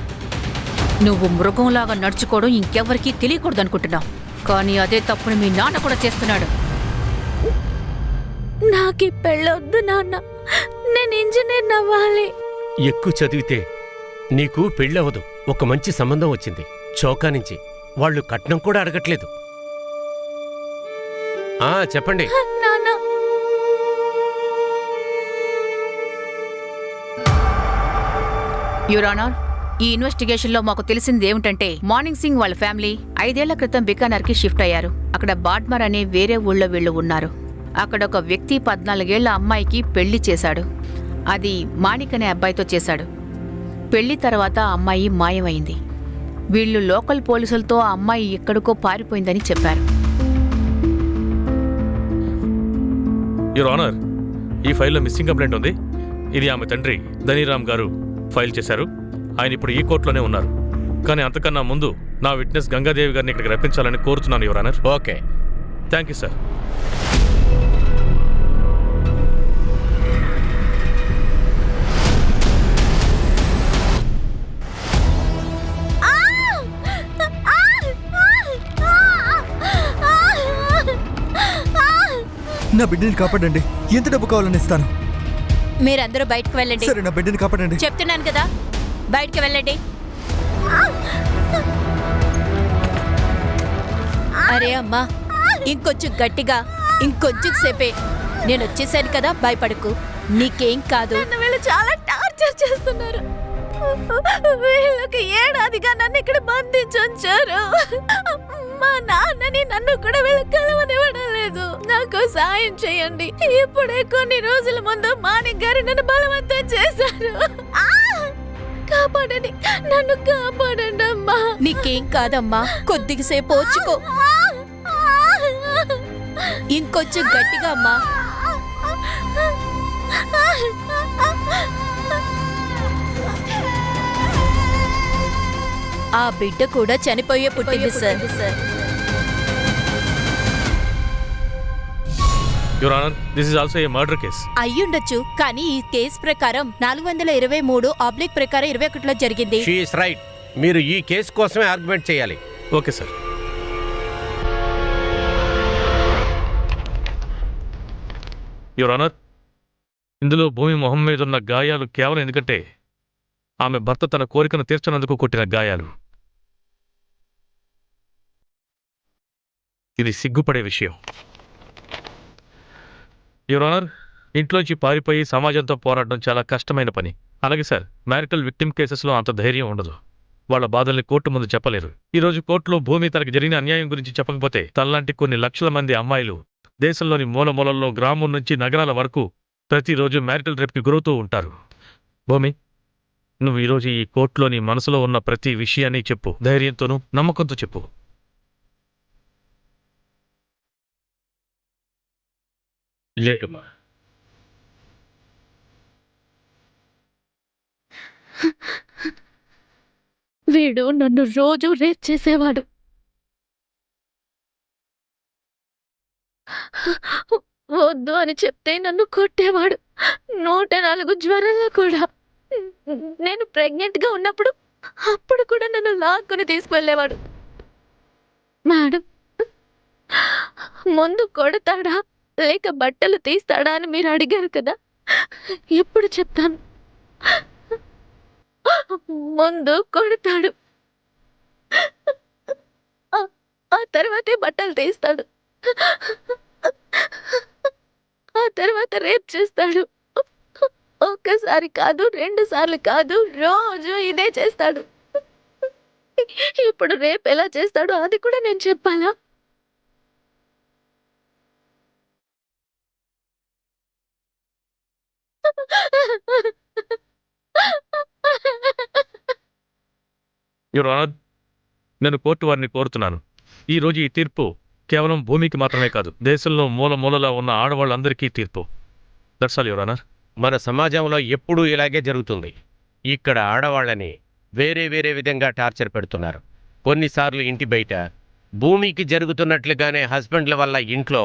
నువ్వు మృగంలాగా నడుచుకోవడం ఇంకెవరికీ తెలియకూడదు అనుకుంటున్నావు, కానీ అదే తప్పుని మీ నాన్న కూడా చేస్తున్నాడు. నాకు ఈ పెళ్ళొద్దు నాన్న. నేను ఇంజనీర్ అవ్వాలి. ఎక్కువ చదివితే నీకు పెళ్ళవదు. ఒక మంచి సంబంధం వచ్చింది చౌకా నుంచి. వాళ్ళు కట్నం కూడా అడగట్లేదు. చెప్పండి. నాన్న, యువర్ ఆనర్, ఈ ఇన్వెస్టిగేషన్ లో మాకు తెలిసింది ఏమిటంటే మార్నింగ్ సింగ్ వాళ్ళ ఫ్యామిలీ 5 ఏళ్ల క్రితం బికానర్ కి షిఫ్ట్ అయ్యారు. అక్కడ బాడ్మర్ అనే వేరే ఊళ్ళో వీళ్ళు ఉన్నారు. అక్కడ ఒక వ్యక్తి 14 ఏళ్ల అమ్మాయికి పెళ్లి చేశాడు. అది మాణిక్ అనే అబ్బాయితో చేశాడు. పెళ్లి తర్వాత ఆ అమ్మాయి మాయమైంది. వీళ్ళు లోకల్ పోలీసులతో ఆ అమ్మాయి ఎక్కడికో పారిపోయిందని చెప్పారు. యువర్ ఆనర్, ఈ ఫైల్లో మిస్సింగ్ కంప్లైంట్ ఉంది. ఇది ఆమె తండ్రి ధనీరామ్ గారు ఫైల్ చేశారు. ఆయన ఇప్పుడు ఈ కోర్టులోనే ఉన్నారు. కానీ అంతకన్నా ముందు నా విట్నెస్ గంగాదేవి గారిని ఇక్కడికి రప్పించాలని కోరుతున్నాను your honour. Okay, thank you sir. నా బిడ్డని కాపాడండి. ఎంత డబ్బు కావాలని ఇస్తాను. మీరందరూ బయటకు వెళ్ళండి. సరే, నా బిడ్డని కాపాడండి. చెప్తున్నాను కదా, బయటికి వెళ్ళండి. అరే అమ్మా, ఇంకొంచెం గట్టిగా, ఇంకొంచెం సేపే. నేను వచ్చేసాను కదా, భయపడకు, నీకేం కాదు. వీళ్ళు చాలా టార్చర్ చేస్తున్నారు. వీళ్ళకి ఏడాదిగా నన్ను ఇక్కడ బంధించుంచారు. మా నాన్నని నన్ను కూడా వీళ్ళు కలవనివ్వడం లేదు. నాకు సాయం చేయండి. ఇప్పుడే కొన్ని రోజుల ముందు మాణిక్ గారు నన్ను బలవంతం చేశారు. కాపాడండి, నన్ను కాపాడండి అమ్మా. నీకేం కాదమ్మా, కొద్దిగా సేపు ఓర్చుకో. ఇంకొంచెం గట్టిగా అమ్మా. ఆ బిడ్డ కూడా చనిపోయే పుట్టింది sir. Your honour, this is also a murder case. అయ్యుండొచ్చు, కానీ ఈ కేసు ప్రకారం 423 ప్రకారం 21లో జరిగింది. She is right. మీరు ఈ కేసు కోసమే ఆర్గ్యుమెంట్ చేయాలి. Okay sir. యువర్ ఆనర్, ఇందులో భూమి మొహం మీద ఉన్న గాయాలు కేవలం ఎందుకంటే ఆమె భర్త తన కోరికను తీర్చనందుకు కొట్టిన గాయాలు. ఇది సిగ్గుపడే విషయం. యువర్ ఆనర్, ఇంట్లోంచి పారిపోయి సమాజంతో పోరాడడం చాలా కష్టమైన పని. అలాగే సార్, మ్యారిటల్ విక్టిమ్ కేసెస్లో అంత ధైర్యం ఉండదు. వాళ్ళ బాధల్ని కోర్టు ముందు చెప్పలేరు. ఈరోజు కోర్టులో భూమి తనకు జరిగిన అన్యాయం గురించి చెప్పకపోతే తనలాంటి కొన్ని లక్షల మంది అమ్మాయిలు దేశంలోని మూలమూలల్లో గ్రామం నుంచి నగరాల వరకు ప్రతిరోజు మ్యారిటల్ రేప్కి గురవుతూ ఉంటారు. భూమి, నువ్వు ఈరోజు ఈ కోర్టులోని మనసులో ఉన్న ప్రతి విషయాన్ని చెప్పు. ధైర్యంతోనూ నమ్మకంతో చెప్పు. లేకమ్మా. వీడు నన్ను రోజు రేప్ చేసేవాడు. వద్దు అని చెప్తే నన్ను కొట్టేవాడు. 104 జ్వరంలో కూడా. నేను ప్రెగ్నెంట్ గా ఉన్నప్పుడు అప్పుడు కూడా నన్ను లాక్కుని తీసుకువెళ్ళేవాడు. మేడం, ముందు కొడతాడా లేక బట్టలు తీస్తాడా అని మీరు అడిగారు కదా, ఎప్పుడు చెప్తాను. ముందు కొడతాడు, ఆ తర్వాతే బట్టలు తీస్తాడు, ఆ తర్వాత రేప్ చేస్తాడు. ఒక్కసారి కాదు, 2 సార్లు కాదు, రోజు ఇదే చేస్తాడు. ఇప్పుడు రేప్ ఎలా చేస్తాడో అది కూడా నేను చెప్పాలా? యువర్ ఆనర్, నేను కోర్టు వారిని కోరుతున్నాను. ఈరోజు ఈ తీర్పు కేవలం భూమికి మాత్రమే కాదు, దేశంలో మూలమూలలా ఉన్న ఆడవాళ్ళందరికీ తీర్పు. That's all your honour. మన సమాజంలో ఎప్పుడూ ఇలాగే జరుగుతుంది. ఇక్కడ ఆడవాళ్ళని వేరే వేరే విధంగా టార్చర్ పెడుతున్నారు. కొన్నిసార్లు ఇంటి బయట, భూమికి జరుగుతున్నట్లుగానే హస్బెండ్ల వల్ల ఇంట్లో.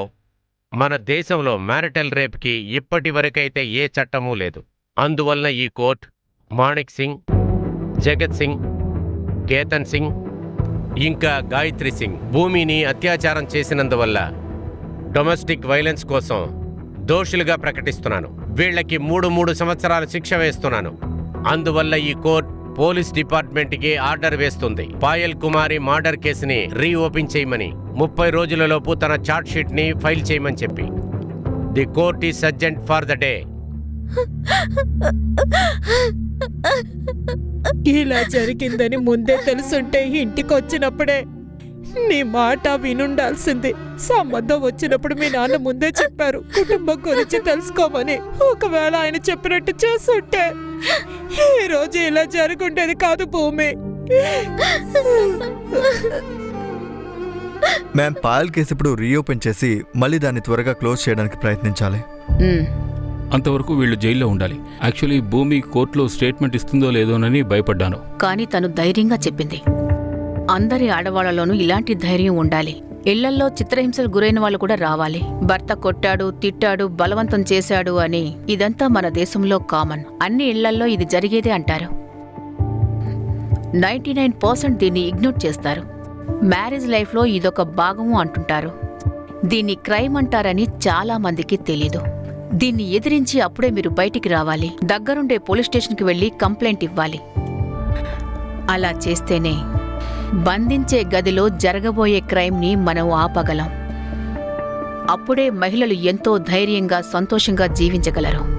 మన దేశంలో మ్యారిటల్ రేప్కి ఇప్పటి వరకైతే ఏ చట్టమూ లేదు. అందువలన ఈ కోర్ట్ మాణిక్ సింగ్, జగత్ సింగ్, కేతన్ సింగ్ ఇంకా గాయత్రి సింగ్ భూమిని అత్యాచారం చేసినందువల్ల డొమెస్టిక్ వైలెన్స్ కోసం దోషులుగా ప్రకటిస్తున్నాను. వీళ్ళకి 3 సంవత్సరాలు శిక్ష వేస్తున్నాను. అందువల్ల ఈ కోర్ట్ పోలీస్ డిపార్ట్మెంట్కి ఆర్డర్ వేస్తుంది, పాయల్ కుమారి మర్డర్ కేసుని రీఓపెన్ చేయమని, 30 రోజులలోపు తన చార్ట్ షీట్ని ఫైల్ చేయమని చెప్పి. The court is urgent for the day. ఇలా జరిగిందని ముందే తెలుసుంటే ఇంటికొచ్చినప్పుడే నీ మాట వినుండాల్సింది. సంబంధం వచ్చినప్పుడు మీ నాన్న ముందే చెప్పారు కుటుంబం గురించి తెలుసుకోమని. ఒకవేళ ఆయన చెప్పినట్టు చేస్తుంటే ఈ రోజు ఇలా జరుగుండేది కాదు భూమి. మ్యామ్, పాయల్ కేసు ఇప్పుడు రీఓపెన్ చేసి మళ్ళీ దాన్ని త్వరగా క్లోజ్ చేయడానికి ప్రయత్నించాలి. అంతవరకు వీళ్ళు జైల్లో ఉండాలి. యాక్చువల్లీ భూమి కోర్టులో స్టేట్మెంట్ ఇస్తుందో లేదోనని భయపడ్డాను. కానీ తను ధైర్యంగా చెప్పింది. అందరి ఆడవాళ్లలోనూ ఇలాంటి ధైర్యం ఉండాలి. ఇళ్లల్లో చిత్రహింసలు గురైన వాళ్ళు కూడా రావాలి. భర్త కొట్టాడు, తిట్టాడు, బలవంతం చేశాడు అని ఇదంతా మన దేశంలో కామన్. అన్ని ఇళ్లల్లో ఇది జరిగేదే అంటారు. 99% దీన్ని ఇగ్నోర్ చేస్తారు. మ్యారేజ్ లైఫ్లో ఇదొక భాగము అంటుంటారు. దీన్ని క్రైమ్ అంటారని చాలా మందికి తెలీదు. దీన్ని ఎదిరించి అప్పుడే మీరు బయటికి రావాలి. దగ్గరుండే పోలీస్ స్టేషన్కి వెళ్ళి కంప్లైంట్ ఇవ్వాలి. అలా చేస్తేనే బంధించే గదిలో జరగబోయే క్రైమ్ని మనం ఆపగలం. అప్పుడే మహిళలు ఎంతో ధైర్యంగా సంతోషంగా జీవించగలరు.